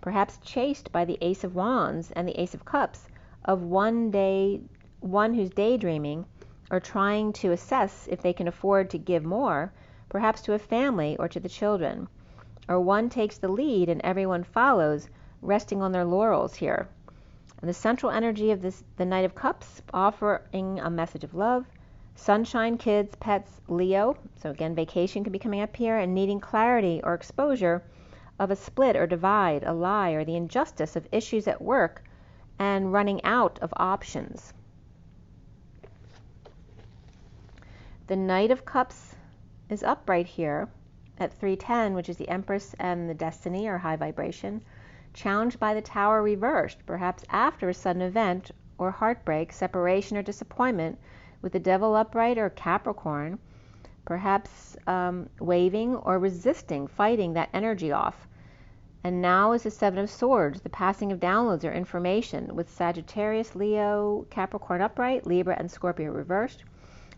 perhaps chased by the Ace of Wands and the Ace of Cups, of one who's daydreaming or trying to assess if they can afford to give more, perhaps to a family or to the children. Or one takes the lead and everyone follows, resting on their laurels here. And the central energy of the Knight of Cups, offering a message of love, sunshine, kids, pets, Leo. So again, vacation could be coming up here, and needing clarity or exposure of a split or divide, a lie, or the injustice of issues at work, and running out of options. The Knight of Cups is upright here at 310, which is the Empress and the Destiny, or high vibration, challenged by the Tower reversed, perhaps after a sudden event or heartbreak, separation or disappointment, with the Devil upright or Capricorn, perhaps waving or resisting, fighting that energy off. And now is the Seven of Swords, the passing of downloads or information, with Sagittarius, Leo, Capricorn upright, Libra and Scorpio reversed,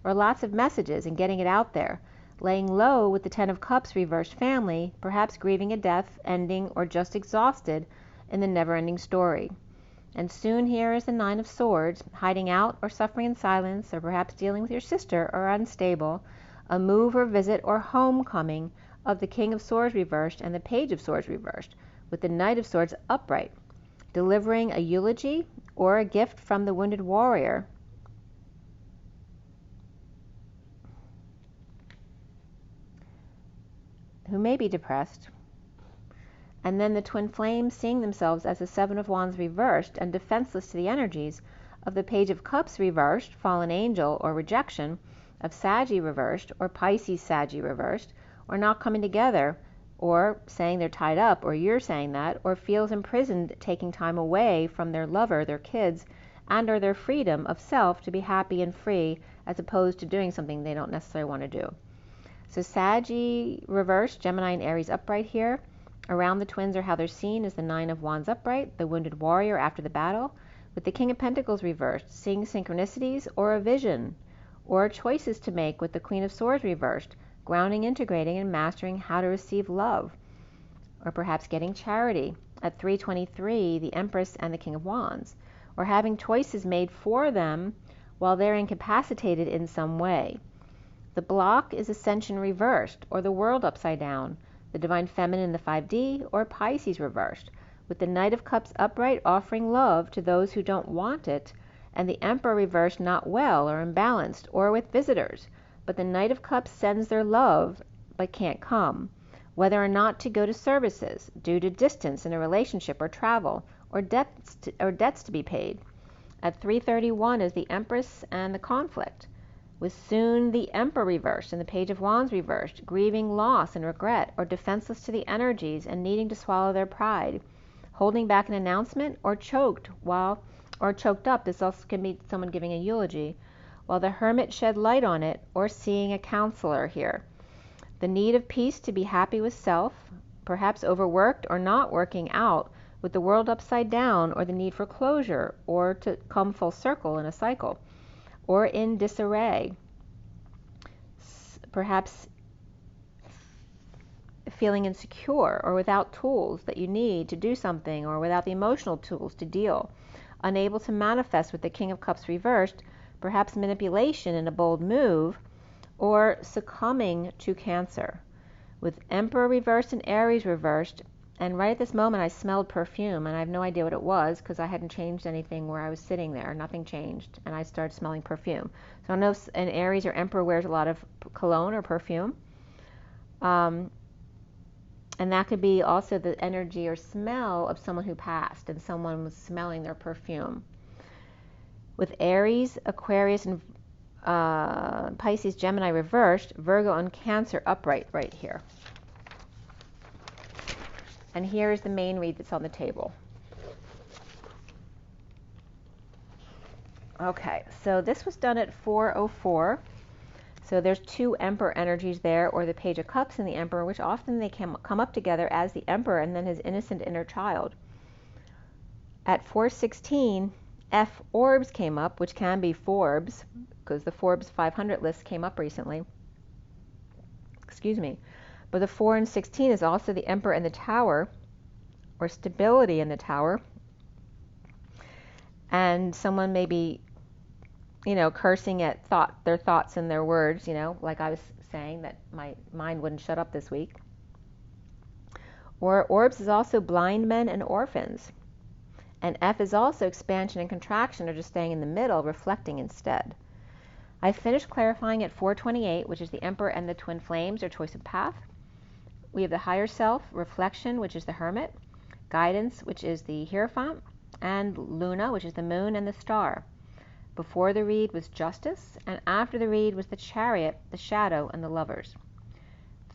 or lots of messages and getting it out there. Laying low with the Ten of Cups reversed family, perhaps grieving a death, ending, or just exhausted in the never-ending story. And soon here is the Nine of Swords, hiding out or suffering in silence, or perhaps dealing with your sister or unstable, a move or visit or homecoming of the King of Swords reversed and the Page of Swords reversed, with the Knight of Swords upright, delivering a eulogy or a gift from the wounded warrior. Who may be depressed. And then the twin flames seeing themselves as the Seven of Wands reversed and defenseless to the energies of the Page of Cups reversed, fallen angel or rejection, of Saggy reversed, or Pisces Saggy reversed, or not coming together, or saying they're tied up, or you're saying that, or feels imprisoned, taking time away from their lover, their kids, and or their freedom of self to be happy and free, as opposed to doing something they don't necessarily want to do. So Saggy reversed, Gemini and Aries upright here. Around the twins, or how they're seen, is the Nine of Wands upright, the wounded warrior after the battle, with the King of Pentacles reversed, seeing synchronicities or a vision, or choices to make, with the Queen of Swords reversed, grounding, integrating, and mastering how to receive love, or perhaps getting charity. At 323, the Empress and the King of Wands, or having choices made for them while they're incapacitated in some way. The block is Ascension reversed, or the world upside down, the Divine Feminine in the 5D, or Pisces reversed, with the Knight of Cups upright offering love to those who don't want it, and the Emperor reversed not well or imbalanced or with visitors, but the Knight of Cups sends their love but can't come, whether or not to go to services, due to distance in a relationship or travel, or debts to be paid. At 331 is the Empress and the conflict, with soon the Emperor reversed and the Page of Wands reversed, grieving loss and regret, or defenseless to the energies and needing to swallow their pride, holding back an announcement, or choked up. This also can be someone giving a eulogy, while the Hermit shed light on it, or seeing a counselor here. The need of peace to be happy with self, perhaps overworked or not working out with the world upside down, or the need for closure, or to come full circle in a cycle, or in disarray. Perhaps feeling insecure or without tools that you need to do something, or without the emotional tools to deal, unable to manifest with the King of Cups reversed, perhaps manipulation in a bold move, or succumbing to cancer. With Emperor reversed and Aries reversed, and right at this moment I smelled perfume, and I have no idea what it was because I hadn't changed anything where I was sitting there. Nothing changed, and I started smelling perfume. So I don't know if an Aries or Emperor wears a lot of cologne or perfume. And that could be also the energy or smell of someone who passed, and someone was smelling their perfume. With Aries, Aquarius, and Pisces, Gemini reversed, Virgo and Cancer upright right here. And here is the main read that's on the table. Okay, so this was done at 4:04. So there's two Emperor energies there, or the Page of Cups and the Emperor, which often they can come up together as the Emperor and then his innocent inner child. At 4:16, F orbs came up, which can be Forbes, because the Forbes 500 list came up recently. Excuse me. But the 4 and 16 is also the Emperor in the Tower, or stability in the Tower. And someone may be, cursing at their thoughts and their words, like I was saying, that my mind wouldn't shut up this week. Or orbs is also blind men and orphans. And F is also expansion and contraction, or just staying in the middle, reflecting instead. I finished clarifying at 4:28, which is the Emperor and the Twin Flames, or choice of path. We have the higher self, reflection, which is the Hermit, guidance, which is the Hierophant, and Luna, which is the moon and the star. Before the read was justice, and after the read was the Chariot, the shadow, and the lovers.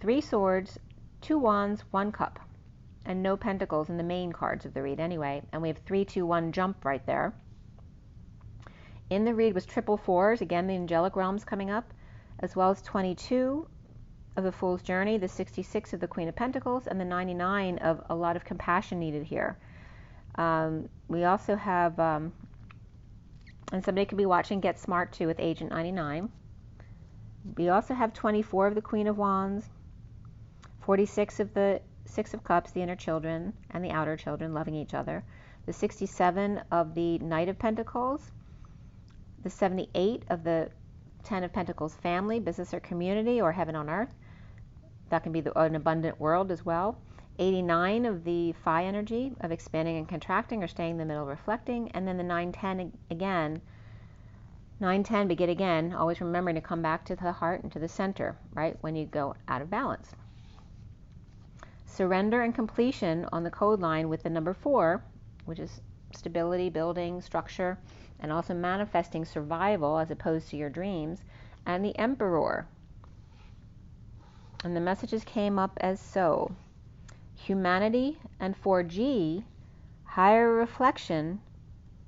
3 swords, 2 wands, 1 cup, and no pentacles in the main cards of the read anyway, and we have 3, 2, 1 jump right there. In the read was triple fours, again the angelic realms coming up, as well as 22 of the Fool's Journey, the 66 of the Queen of Pentacles, and the 99 of a lot of compassion needed here. We also have, and somebody could be watching Get Smart too with Agent 99. We also have 24 of the Queen of Wands, 46 of the Six of Cups, the inner children and the outer children loving each other, the 67 of the Knight of Pentacles, the 78 of the 10 of Pentacles, family, business or community, or heaven on earth. That can be an abundant world as well. 89 of the Phi energy of expanding and contracting, or staying in the middle, reflecting. And then the 9-10 again. 9-10, begin again, always remembering to come back to the heart and to the center, right, when you go out of balance. Surrender and completion on the code line with the number 4, which is stability, building, structure, and also manifesting survival as opposed to your dreams, and the Emperor. And the messages came up as so. Humanity and 4G, higher reflection,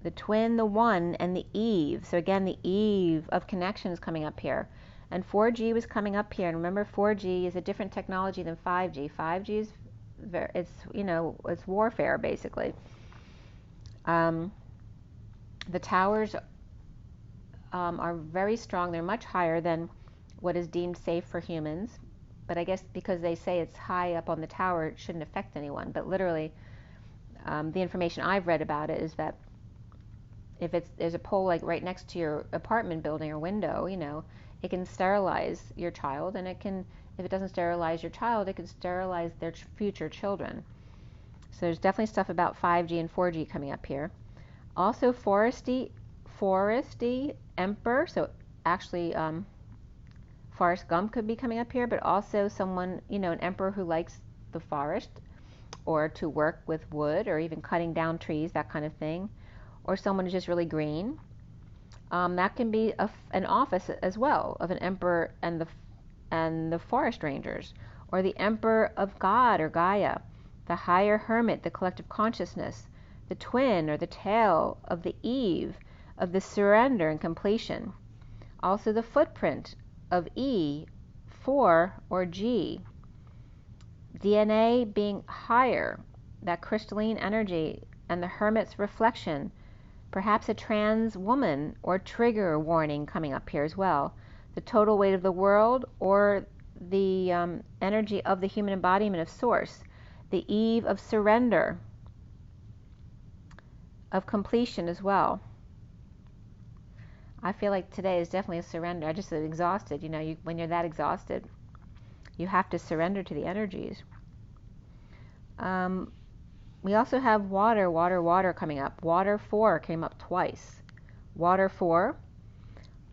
the twin, the one, and the Eve. So again, the Eve of connection is coming up here. And 4G was coming up here. And remember, 4G is a different technology than 5G. 5G is, it's warfare, basically. The towers are very strong. They're much higher than what is deemed safe for humans. But I guess because they say it's high up on the tower, it shouldn't affect anyone. But literally, the information I've read about it is that if there's a pole like right next to your apartment building or window, it can sterilize your child, and if it doesn't sterilize your child, it can sterilize their future children. So there's definitely stuff about 5G and 4G coming up here. Also foresty emperor, so actually Forrest Gump could be coming up here, but also someone, an emperor who likes the forest, or to work with wood, or even cutting down trees, that kind of thing, or someone who's just really green. That can be an office as well of an emperor and the forest rangers, or the emperor of God or Gaia, the higher hermit, the collective consciousness, the twin or the tail of the Eve of the surrender and completion. Also the footprint of E, 4, or G. DNA being higher, that crystalline energy, and the hermit's reflection. Perhaps a trans woman or trigger warning coming up here as well. The total weight of the world, or the energy of the human embodiment of source. The eve of surrender, of completion as well. I feel like today is definitely a surrender. I just exhausted. When you're that exhausted, you have to surrender to the energies. We also have water coming up. Water 4 came up twice. Water 4.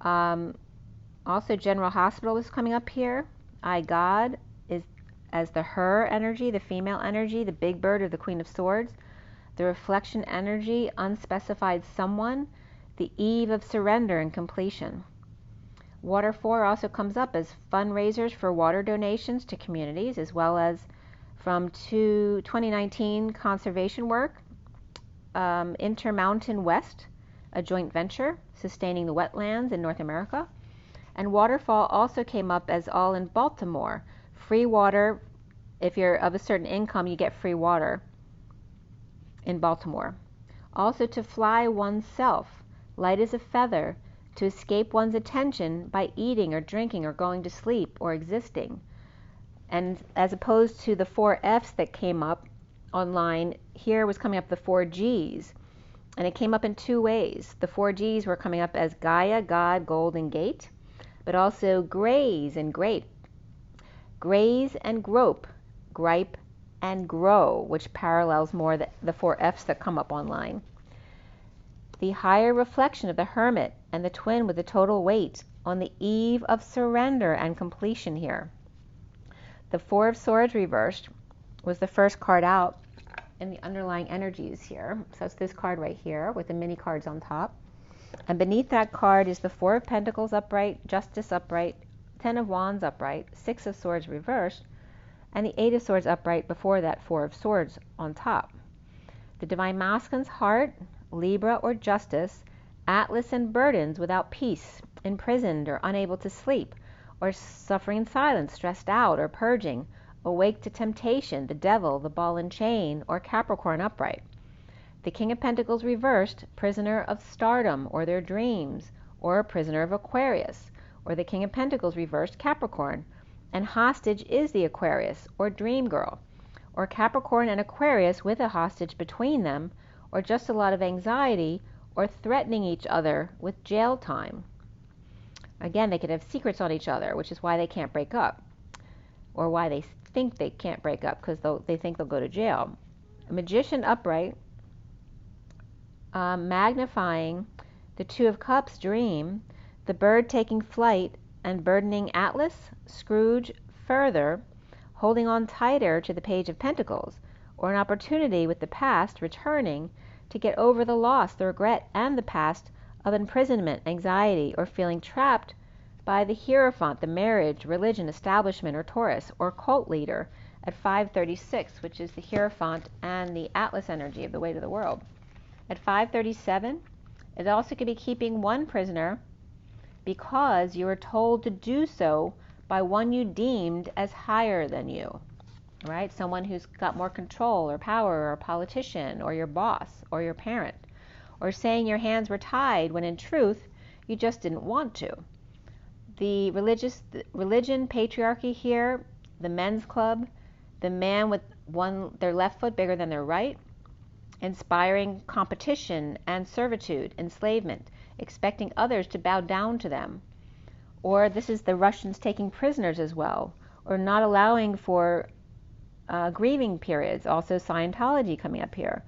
Also General Hospital is coming up here. I, God, is as the her energy, the female energy, the big bird or the Queen of Swords. The reflection energy, unspecified someone, the eve of surrender and completion. Water 4 also comes up as fundraisers for water donations to communities, as well as from 2019 conservation work, Intermountain West, a joint venture sustaining the wetlands in North America. And waterfall also came up as all in Baltimore. Free water, if you're of a certain income, you get free water in Baltimore. Also to fly oneself, light as a feather, to escape one's attention by eating or drinking or going to sleep or existing. And as opposed to the 4 F's that came up online, here was coming up the 4 G's. And it came up in 2 ways. The 4 G's were coming up as Gaia, God, Gold, and Gate, but also graze and grape. Graze and grope, gripe and grow, which parallels more the 4 F's that come up online. The higher reflection of the hermit and the twin with the total weight on the eve of surrender and completion here. The 4 of Swords reversed was the first card out in the underlying energies here. So it's this card right here with the mini cards on top. And beneath that card is the 4 of Pentacles upright, Justice upright, 10 of Wands upright, 6 of Swords reversed, and the 8 of Swords upright before that 4 of Swords on top. The Divine Masculine's heart, Libra or Justice, Atlas and burdens without peace, imprisoned or unable to sleep, or suffering in silence, stressed out or purging, awake to temptation, the devil, the ball and chain, or Capricorn upright. The King of Pentacles reversed, prisoner of stardom or their dreams, or a prisoner of Aquarius, or the King of Pentacles reversed, Capricorn, and hostage is the Aquarius, or dream girl, or Capricorn and Aquarius with a hostage between them, or just a lot of anxiety, or threatening each other with jail time. Again, they could have secrets on each other, which is why they can't break up, or why they think they can't break up, because they think they'll go to jail. A Magician upright, magnifying the 2 of Cups dream, the bird taking flight and burdening Atlas, Scrooge further, holding on tighter to the Page of Pentacles, or an opportunity with the past returning to get over the loss, the regret, and the past of imprisonment, anxiety, or feeling trapped by the Hierophant, the marriage, religion, establishment, or Taurus, or cult leader at 536, which is the Hierophant and the Atlas energy of the weight of the world. At 537, it also could be keeping one prisoner because you were told to do so by one you deemed as higher than you, right? Someone who's got more control or power, or a politician, or your boss, or your parent, or saying your hands were tied when in truth you just didn't want to. The religion, patriarchy here, the men's club, the man with their left foot bigger than their right, inspiring competition and servitude, enslavement, expecting others to bow down to them. Or this is the Russians taking prisoners as well, or not allowing for grieving periods. Also Scientology coming up here.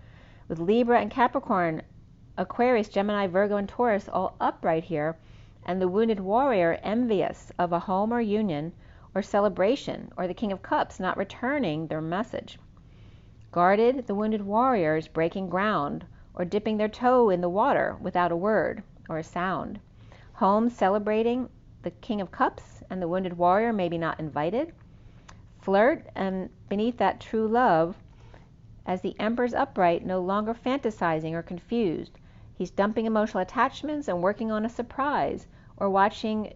With Libra and Capricorn, Aquarius, Gemini, Virgo, and Taurus all upright here, and the wounded warrior envious of a home or union or celebration, or the King of Cups not returning their message. Guarded, the wounded warriors breaking ground or dipping their toe in the water without a word or a sound. Home celebrating, the King of Cups and the wounded warrior maybe not invited. Flirt, and beneath that true love, as the Emperor's upright, no longer fantasizing or confused. He's dumping emotional attachments and working on a surprise, or watching it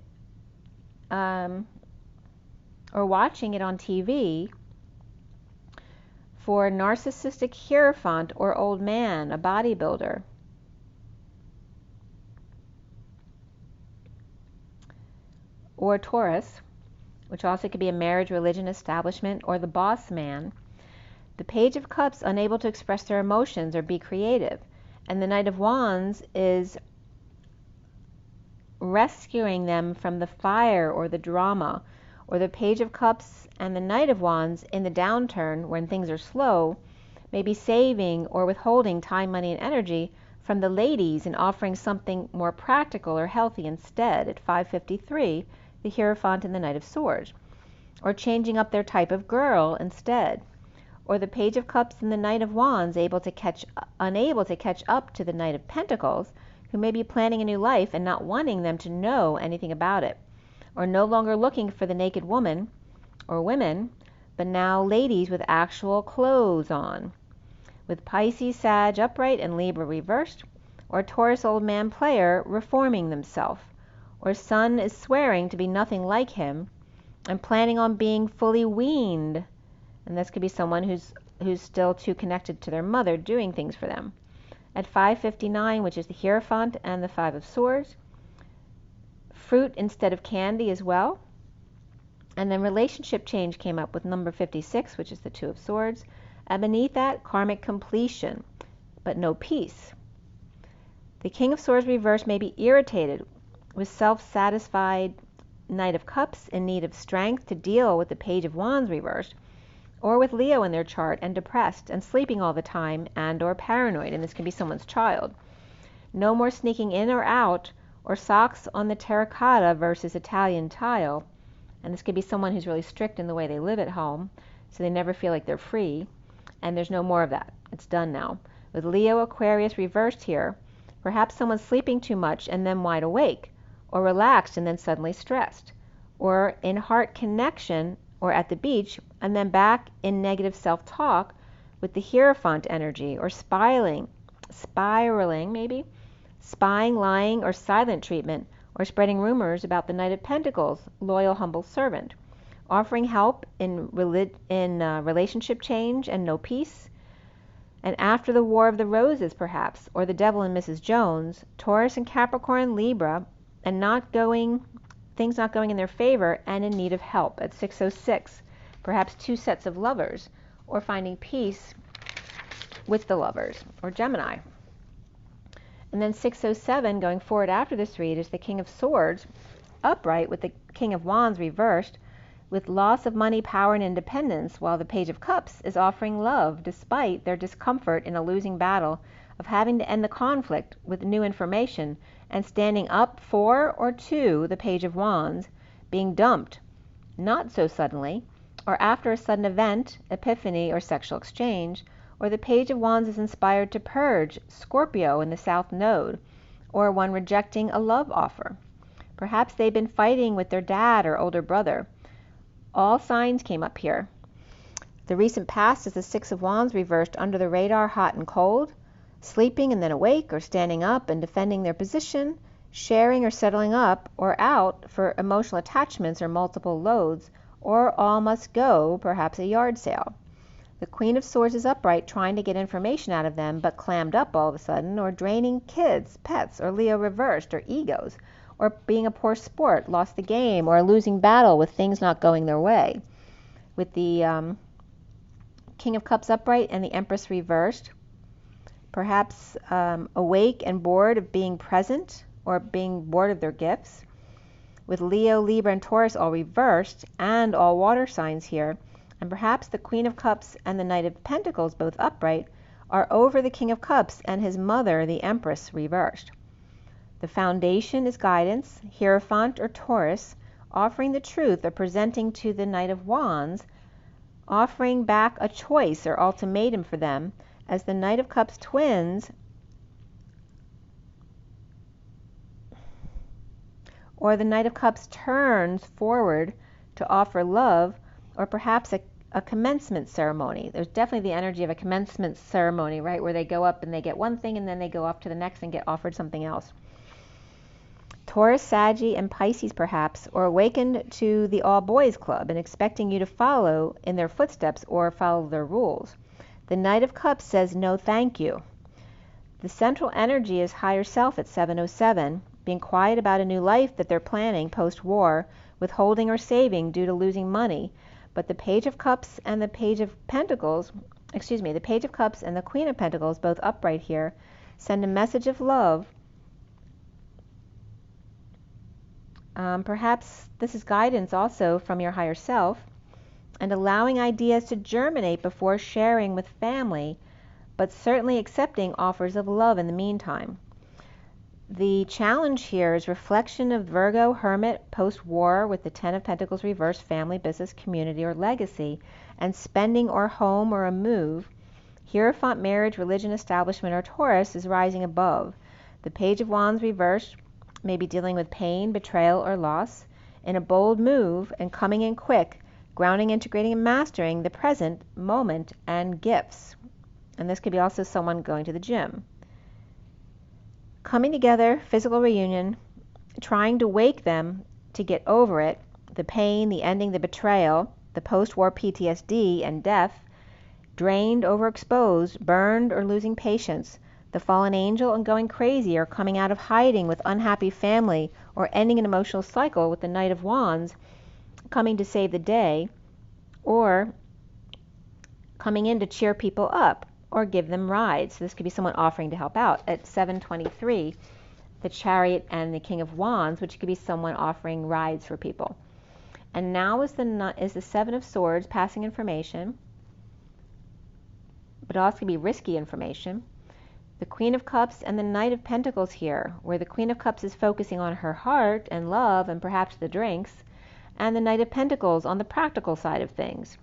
on TV for a narcissistic hierophant or old man, a bodybuilder. Or Taurus, which also could be a marriage, religion, establishment, or the boss man. The Page of Cups unable to express their emotions or be creative. And the Knight of Wands is rescuing them from the fire or the drama. Or the Page of Cups and the Knight of Wands in the downturn, when things are slow, may be saving or withholding time, money, and energy from the ladies and offering something more practical or healthy instead at 553, the Hierophant and the Knight of Swords. Or changing up their type of girl instead. Or the Page of Cups and the Knight of Wands unable to catch up to the Knight of Pentacles, who may be planning a new life and not wanting them to know anything about it. Or no longer looking for the naked woman or women, but now ladies with actual clothes on. With Pisces, Sag upright, and Libra reversed. Or Taurus old man player reforming themselves. Or Sun is swearing to be nothing like him and planning on being fully weaned. And this could be someone who's still too connected to their mother doing things for them. At 559, which is the Hierophant and the Five of Swords. Fruit instead of candy as well. And then relationship change came up with number 56, which is the Two of Swords. And beneath that, karmic completion, but no peace. The King of Swords reversed may be irritated with self-satisfied Knight of Cups in need of strength to deal with the Page of Wands reversed, or with Leo in their chart and depressed and sleeping all the time and or paranoid, and this can be someone's child. No more sneaking in or out, or socks on the terracotta versus Italian tile, and this could be someone who's really strict in the way they live at home, so they never feel like they're free, and there's no more of that. It's done now. With Leo Aquarius reversed here, perhaps someone's sleeping too much and then wide awake, or relaxed and then suddenly stressed, or in heart connection or at the beach, and then back in negative self-talk with the Hierophant energy, or spiraling maybe, spying, lying, or silent treatment, or spreading rumors about the Knight of Pentacles, loyal, humble servant, offering help in relationship change and no peace. And after the War of the Roses, perhaps, or the Devil and Mrs. Jones, Taurus and Capricorn, Libra, and things not going in their favor and in need of help at 606, perhaps two sets of lovers, or finding peace with the lovers, or Gemini. And then 607, going forward after this read, is the King of Swords upright with the King of Wands reversed, with loss of money, power, and independence, while the Page of Cups is offering love despite their discomfort in a losing battle of having to end the conflict with new information and standing up for or to the Page of Wands, being dumped, not so suddenly, or after a sudden event, epiphany, or sexual exchange, or the Page of Wands is inspired to purge Scorpio in the South Node, or one rejecting a love offer. Perhaps they've been fighting with their dad or older brother. All signs came up here. The recent past is the Six of Wands reversed under the radar, hot and cold, sleeping and then awake, or standing up and defending their position, sharing or settling up or out for emotional attachments or multiple loads, or all must go, perhaps a yard sale. The Queen of Swords is upright, trying to get information out of them, but clammed up all of a sudden, or draining kids, pets, or Leo reversed, or egos, or being a poor sport, lost the game, or a losing battle with things not going their way. With the King of Cups upright and the Empress reversed, perhaps awake and bored of being present, or being bored of their gifts. With Leo, Libra, and Taurus all reversed, and all water signs here, And perhaps the Queen of Cups and the Knight of Pentacles, both upright, are over the King of Cups and his mother, the Empress, reversed. The foundation is guidance, Hierophant or Taurus, offering the truth or presenting to the Knight of Wands, offering back a choice or ultimatum for them, as the Knight of Cups twins, or the Knight of Cups turns forward to offer love, or perhaps a commencement ceremony. There's definitely the energy of a commencement ceremony, right, where they go up and they get one thing and then they go off to the next and get offered something else. Taurus, Saggy, and Pisces perhaps, or awakened to the all-boys club and expecting you to follow in their footsteps or follow their rules. The Knight of Cups says no thank you. The central energy is higher self at 707, being quiet about a new life that they're planning post-war, withholding or saving due to losing money. But the Page of Cups and the Page of Pentacles, the Page of Cups and the Queen of Pentacles, both upright here, send a message of love. Perhaps this is guidance also from your higher self, and allowing ideas to germinate before sharing with family, but certainly accepting offers of love in the meantime. The challenge here is reflection of Virgo, Hermit, post-war with the Ten of Pentacles reversed, family, business, community, or legacy, and spending or home or a move. Hierophant, marriage, religion, establishment, or Taurus is rising above. The Page of Wands reversed may be dealing with pain, betrayal, or loss, in a bold move and coming in quick, grounding, integrating, and mastering the present moment and gifts. And this could be also someone going to the gym. Coming together, physical reunion, trying to wake them to get over it, the pain, the ending, the betrayal, the post-war PTSD and death, drained, overexposed, burned, or losing patience, the fallen angel and going crazy, or coming out of hiding with unhappy family, or ending an emotional cycle with the Knight of Wands, coming to save the day, or coming in to cheer people up or give them rides. So this could be someone offering to help out. At 723, the Chariot and the King of Wands, which could be someone offering rides for people. And now is the Seven of Swords, passing information, but also could be risky information. The Queen of Cups and the Knight of Pentacles here, where the Queen of Cups is focusing on her heart and love and perhaps the drinks, and the Knight of Pentacles on the practical side of things.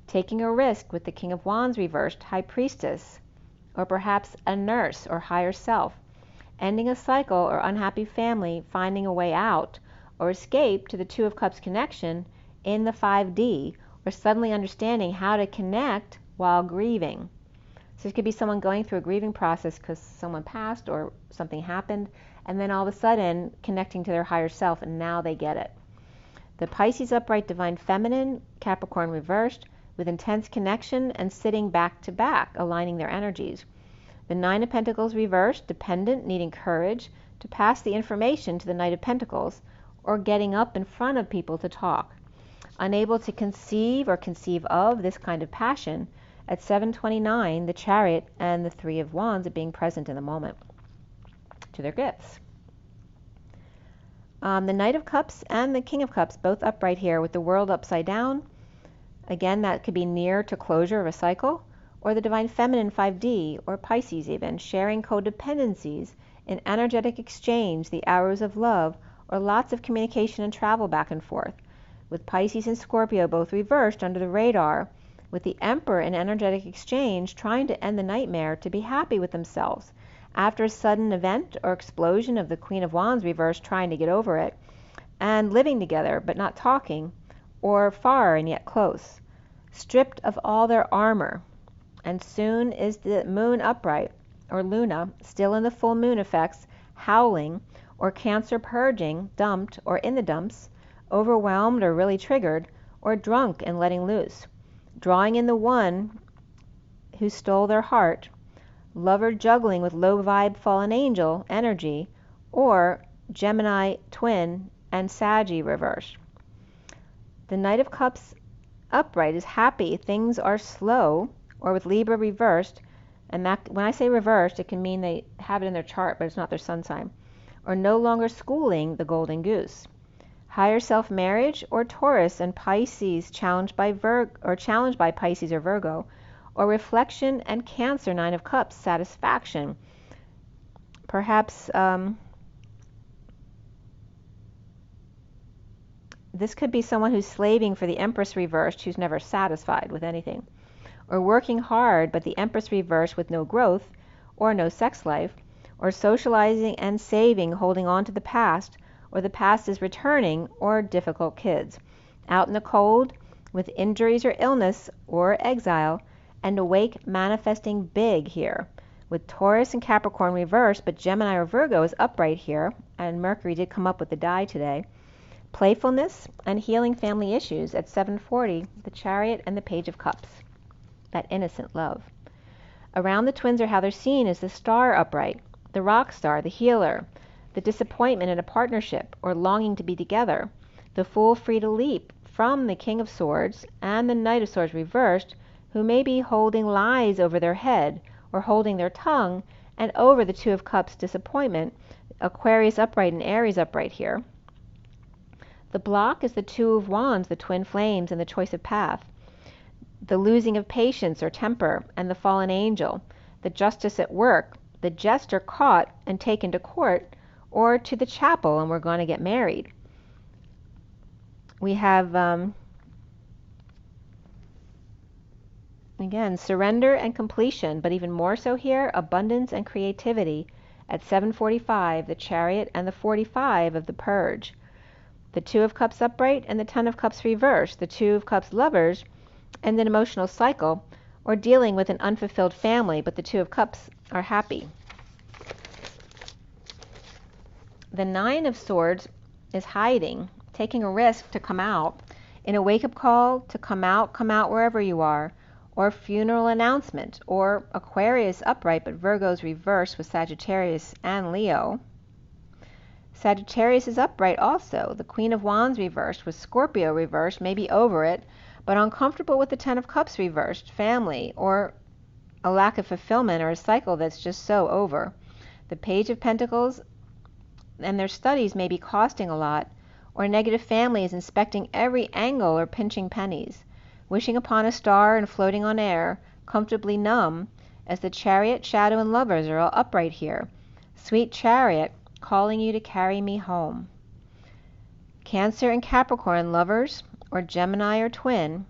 Taking a risk with the King of Wands reversed, High Priestess, or perhaps a nurse or higher self. Ending a cycle or unhappy family, finding a way out, or escape to the Two of Cups connection in the 5D, or suddenly understanding how to connect while grieving. So it could be someone going through a grieving process because someone passed or something happened, and then all of a sudden connecting to their higher self, and now they get it. The Pisces upright, divine feminine, Capricorn reversed, with intense connection and sitting back to back, aligning their energies. The Nine of Pentacles reversed, dependent, needing courage to pass the information to the Knight of Pentacles, or getting up in front of people to talk. Unable to conceive or conceive of this kind of passion, at 729, the Chariot and the Three of Wands are being present in the moment to their gifts. The Knight of Cups and the King of Cups, both upright here with the World upside down. Again, that could be near to closure of a cycle, or the Divine Feminine 5D, or Pisces even, sharing codependencies in energetic exchange, the arrows of love, or lots of communication and travel back and forth, with Pisces and Scorpio both reversed under the radar, with the Emperor in energetic exchange trying to end the nightmare to be happy with themselves after a sudden event or explosion of the Queen of Wands reversed, trying to get over it, and living together but not talking, or far and yet close, stripped of all their armor. And soon is the Moon upright, or Luna, still in the full moon effects, howling, or Cancer purging, dumped or in the dumps, overwhelmed or really triggered, or drunk and letting loose, drawing in the one who stole their heart, lover juggling with low vibe fallen angel energy, or Gemini twin and Saggy reverse. The Knight of Cups upright is happy things are slow, or with Libra reversed, and that, when I say reversed, it can mean they have it in their chart but it's not their sun sign, or no longer schooling the golden goose. higher self marriage, or Taurus and Pisces challenged by Pisces or Virgo, or reflection and Cancer, Nine of Cups, satisfaction. Perhaps this could be someone who's slaving for the Empress reversed, who's never satisfied with anything, or working hard but the Empress reversed with no growth or no sex life, or socializing and saving, holding on to the past, or the past is returning, or difficult kids. Out in the cold with injuries or illness or exile, and awake manifesting big here. With Taurus and Capricorn reversed, but Gemini or Virgo is upright here, and Mercury did come up with the die today. Playfulness and healing family issues at 740, the Chariot and the Page of Cups. That innocent love. Around the twins or how they're seen is the star upright, the rock star, the healer, the disappointment in a partnership or longing to be together, the fool free to leap from the King of Swords and the Knight of Swords reversed, who may be holding lies over their head or holding their tongue, and over the Two of Cups, disappointment, Aquarius upright and Aries upright here. The block is the Two of Wands, the twin flames, and the choice of path. The losing of patience or temper, and the fallen angel, the justice at work, the jester caught and taken to court, or to the chapel and we're going to get married. We have, again, surrender and completion, but even more so here, abundance and creativity at 745, the Chariot and the 45 of the Purge. The Two of Cups upright and the Ten of Cups reversed, the Two of Cups lovers, and an emotional cycle, or dealing with an unfulfilled family, but the Two of Cups are happy. The Nine of Swords is hiding, taking a risk to come out, in a wake-up call to come out wherever you are, or funeral announcement, or Aquarius upright but Virgo's reversed with Sagittarius and Leo. Sagittarius is upright also, the Queen of Wands reversed with Scorpio reversed, maybe over it, but uncomfortable with the Ten of Cups reversed, family, or a lack of fulfillment or a cycle that's just so over. The Page of Pentacles and their studies may be costing a lot, or negative families inspecting every angle or pinching pennies, wishing upon a star and floating on air, comfortably numb, as the Chariot, Shadow, and Lovers are all upright here. Sweet Chariot, calling you to carry me home. Cancer and Capricorn lovers, or Gemini or twin,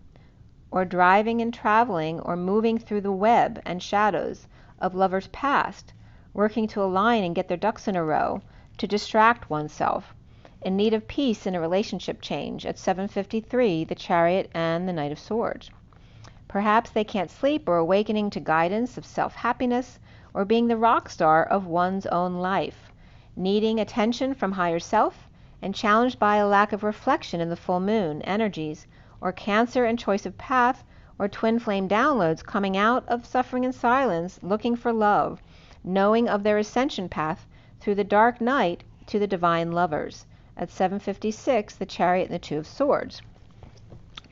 or driving and traveling or moving through the web and shadows of lovers past, working to align and get their ducks in a row, to distract oneself, in need of peace in a relationship change at 753, the Chariot and the Knight of Swords. Perhaps they can't sleep, or awakening to guidance of self-happiness, or being the rock star of one's own life, needing attention from higher self, and challenged by a lack of reflection in the full moon energies, or Cancer and choice of path, or twin flame downloads coming out of suffering and silence, looking for love, knowing of their ascension path through the dark night to the divine lovers. At 756, the Chariot and the Two of Swords.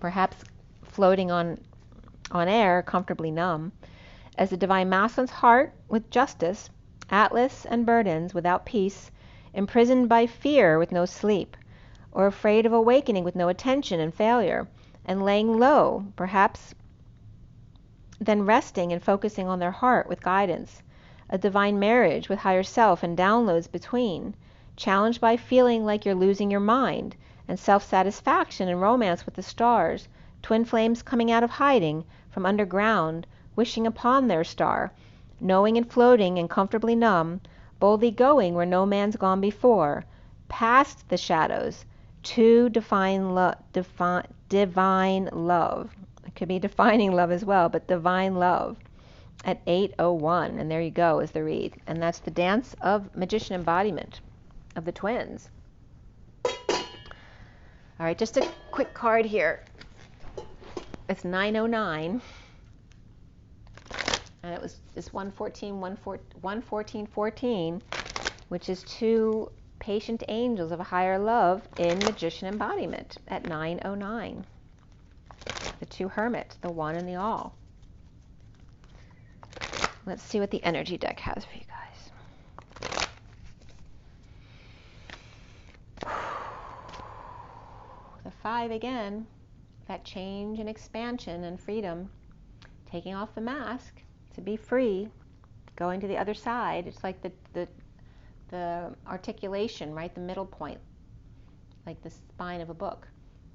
Perhaps floating on air, comfortably numb, as the divine masculine's heart with justice, Atlas and burdens without peace, imprisoned by fear with no sleep, or afraid of awakening with no attention and failure, and laying low, perhaps then resting and focusing on their heart with guidance, a divine marriage with higher self and downloads between, challenged by feeling like you're losing your mind, and self-satisfaction and romance with the stars, twin flames coming out of hiding from underground, wishing upon their star, knowing and floating and comfortably numb, boldly going where no man's gone before, past the shadows, to divine love. It could be defining love as well, but divine love at 801. And there you go is the read. And that's the dance of magician embodiment of the twins. All right, just a quick card here. It's 909. And it was this 114, which is two patient angels of a higher love in magician embodiment at 909. The two hermits, the one and the all. Let's see what the energy deck has for you guys. 5 again, that change and expansion and freedom, taking off the mask to be free, going to the other side. It's like the articulation, right? The middle point, like the spine of a book.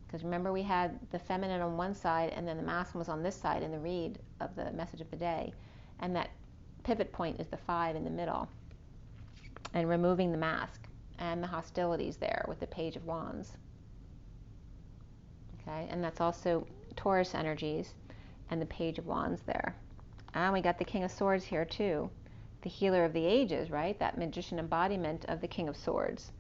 Because remember, we had the feminine on one side and then the masculine was on this side in the read of the message of the day. And that pivot point is the 5 in the middle. And removing the mask and the hostilities there with the Page of Wands. Okay, and that's also Taurus energies and the Page of Wands there. And we got the King of Swords here too. The healer of the ages, right? That magician embodiment of the King of Swords.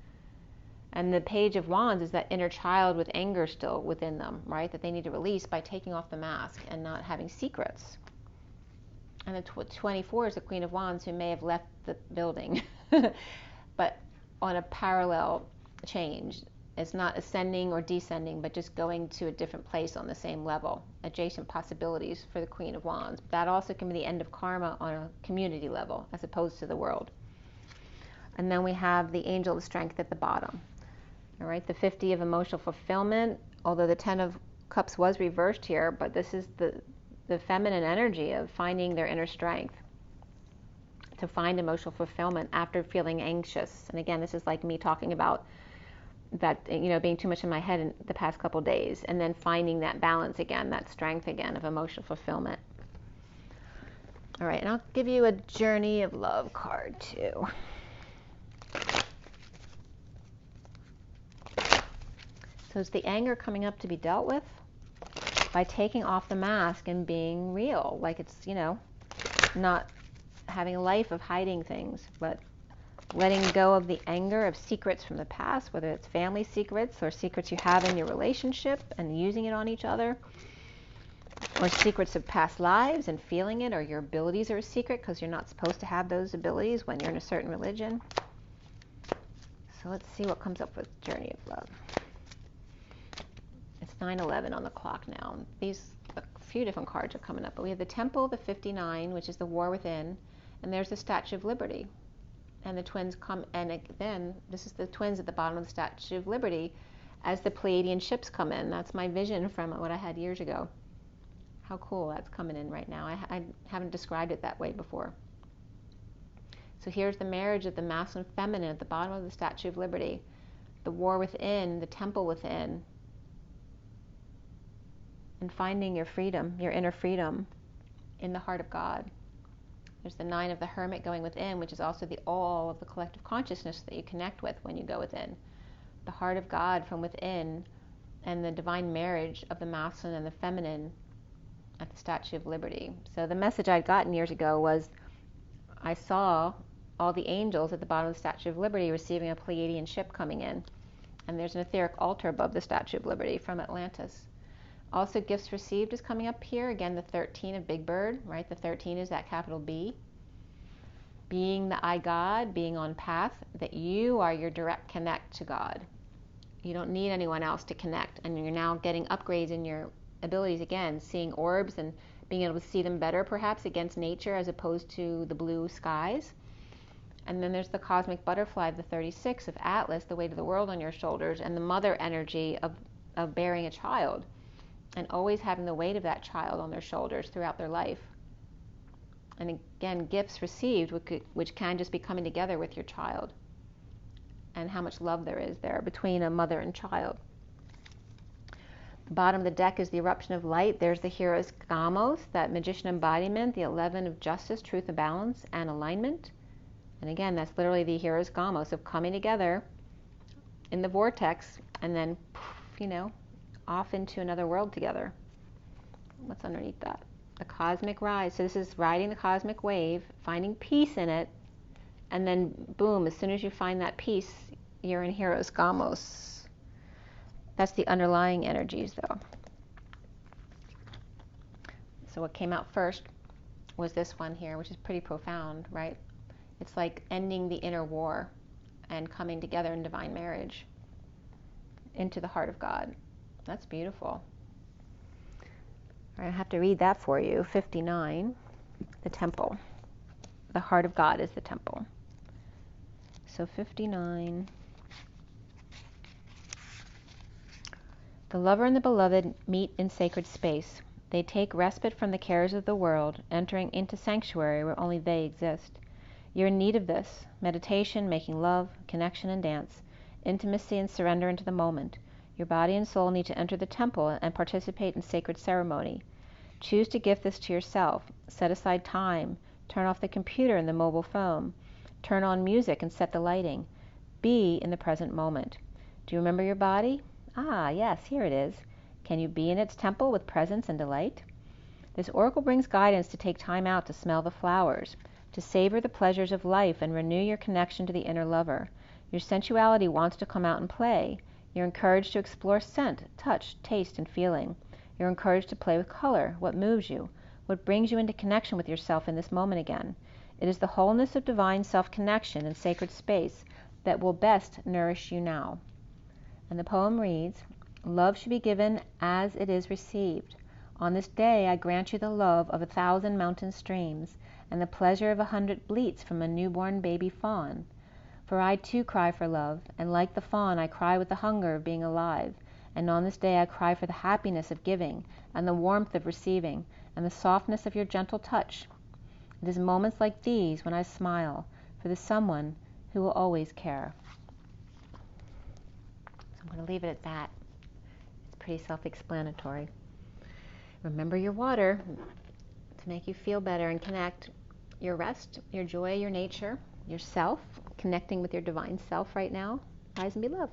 And the Page of Wands is that inner child with anger still within them, right? That they need to release by taking off the mask and not having secrets. And the 24 is the Queen of Wands, who may have left the building, but on a parallel change. It's not ascending or descending, but just going to a different place on the same level. Adjacent possibilities for the Queen of Wands. That also can be the end of karma on a community level, as opposed to the world. And then we have the Angel of Strength at the bottom. All right, the 50 of emotional fulfillment, although the 10 of Cups was reversed here, but this is the feminine energy of finding their inner strength to find emotional fulfillment after feeling anxious. And again, this is like me talking about that, you know, being too much in my head in the past couple days, and then finding that balance again, that strength again of emotional fulfillment. All right, and I'll give you a Journey of Love card too. So it's the anger coming up to be dealt with by taking off the mask and being real. Like it's, you know, not having a life of hiding things, but letting go of the anger of secrets from the past, whether it's family secrets or secrets you have in your relationship and using it on each other, or secrets of past lives and feeling it, or your abilities are a secret because you're not supposed to have those abilities when you're in a certain religion. So let's see what comes up with Journey of Love. It's 9:11 on the clock now. A few different cards are coming up, but we have the Temple, the 59, which is the War Within, and there's the Statue of Liberty. And the twins come, and then this is the twins at the bottom of the Statue of Liberty as the Pleiadian ships come in. That's my vision from what I had years ago. How cool that's coming in right now. I haven't described it that way before. So here's the marriage of the masculine and feminine at the bottom of the Statue of Liberty. The war within, the temple within. And finding your freedom, your inner freedom in the heart of God. There's the 9 of the Hermit going within, which is also the all of the collective consciousness that you connect with when you go within. The heart of God from within, and the divine marriage of the masculine and the feminine at the Statue of Liberty. So the message I'd gotten years ago was, I saw all the angels at the bottom of the Statue of Liberty receiving a Pleiadian ship coming in. And there's an etheric altar above the Statue of Liberty from Atlantis. Also, gifts received is coming up here. Again, the 13 of Big Bird, right? The 13 is that capital B. Being the I God, being on path, that you are your direct connect to God. You don't need anyone else to connect. And you're now getting upgrades in your abilities again, seeing orbs and being able to see them better perhaps against nature as opposed to the blue skies. And then there's the cosmic butterfly, the 36 of Atlas, the weight of the world on your shoulders, and the mother energy of bearing a child. And always having the weight of that child on their shoulders throughout their life. And again, gifts received, which can just be coming together with your child. And how much love there is there between a mother and child. The bottom of the deck is the eruption of light. There's the Hero's Gamos, that magician embodiment, the 11 of justice, truth, and balance, and alignment. And again, that's literally the Hero's Gamos of coming together in the vortex and then, you know, off into another world together. What's underneath that? A cosmic rise. So this is riding the cosmic wave, finding peace in it, and then boom, as soon as you find that peace, you're in Hero's Gamos. That's the underlying energies though. So what came out first was this one here, which is pretty profound, right? It's like ending the inner war and coming together in divine marriage into the heart of God. That's beautiful. All right, I have to read that for you. 59, the temple. The heart of God is the temple. So 59. The lover and the beloved meet in sacred space. They take respite from the cares of the world, entering into sanctuary where only they exist. You're in need of this: meditation, making love, connection and dance, intimacy and surrender into the moment. Your body and soul need to enter the temple and participate in sacred ceremony. Choose to gift this to yourself. Set aside time. Turn off the computer and the mobile phone. Turn on music and set the lighting. Be in the present moment. Do you remember your body? Ah, yes, here it is. Can you be in its temple with presence and delight? This oracle brings guidance to take time out to smell the flowers, to savor the pleasures of life and renew your connection to the inner lover. Your sensuality wants to come out and play. You're encouraged to explore scent, touch, taste, and feeling. You're encouraged to play with color, what moves you, what brings you into connection with yourself in this moment again. It is the wholeness of divine self-connection and sacred space that will best nourish you now. And the poem reads, love should be given as it is received. On this day I grant you the love of 1,000 mountain streams, and the pleasure of 100 bleats from a newborn baby fawn. For I too cry for love, and like the fawn I cry with the hunger of being alive, and on this day I cry for the happiness of giving, and the warmth of receiving, and the softness of your gentle touch. It is moments like these when I smile for the someone who will always care. So I'm going to leave it at that. It's pretty self-explanatory. Remember your water to make you feel better and connect. Your rest, your joy, your nature, yourself, connecting with your divine self right now. Rise and be love.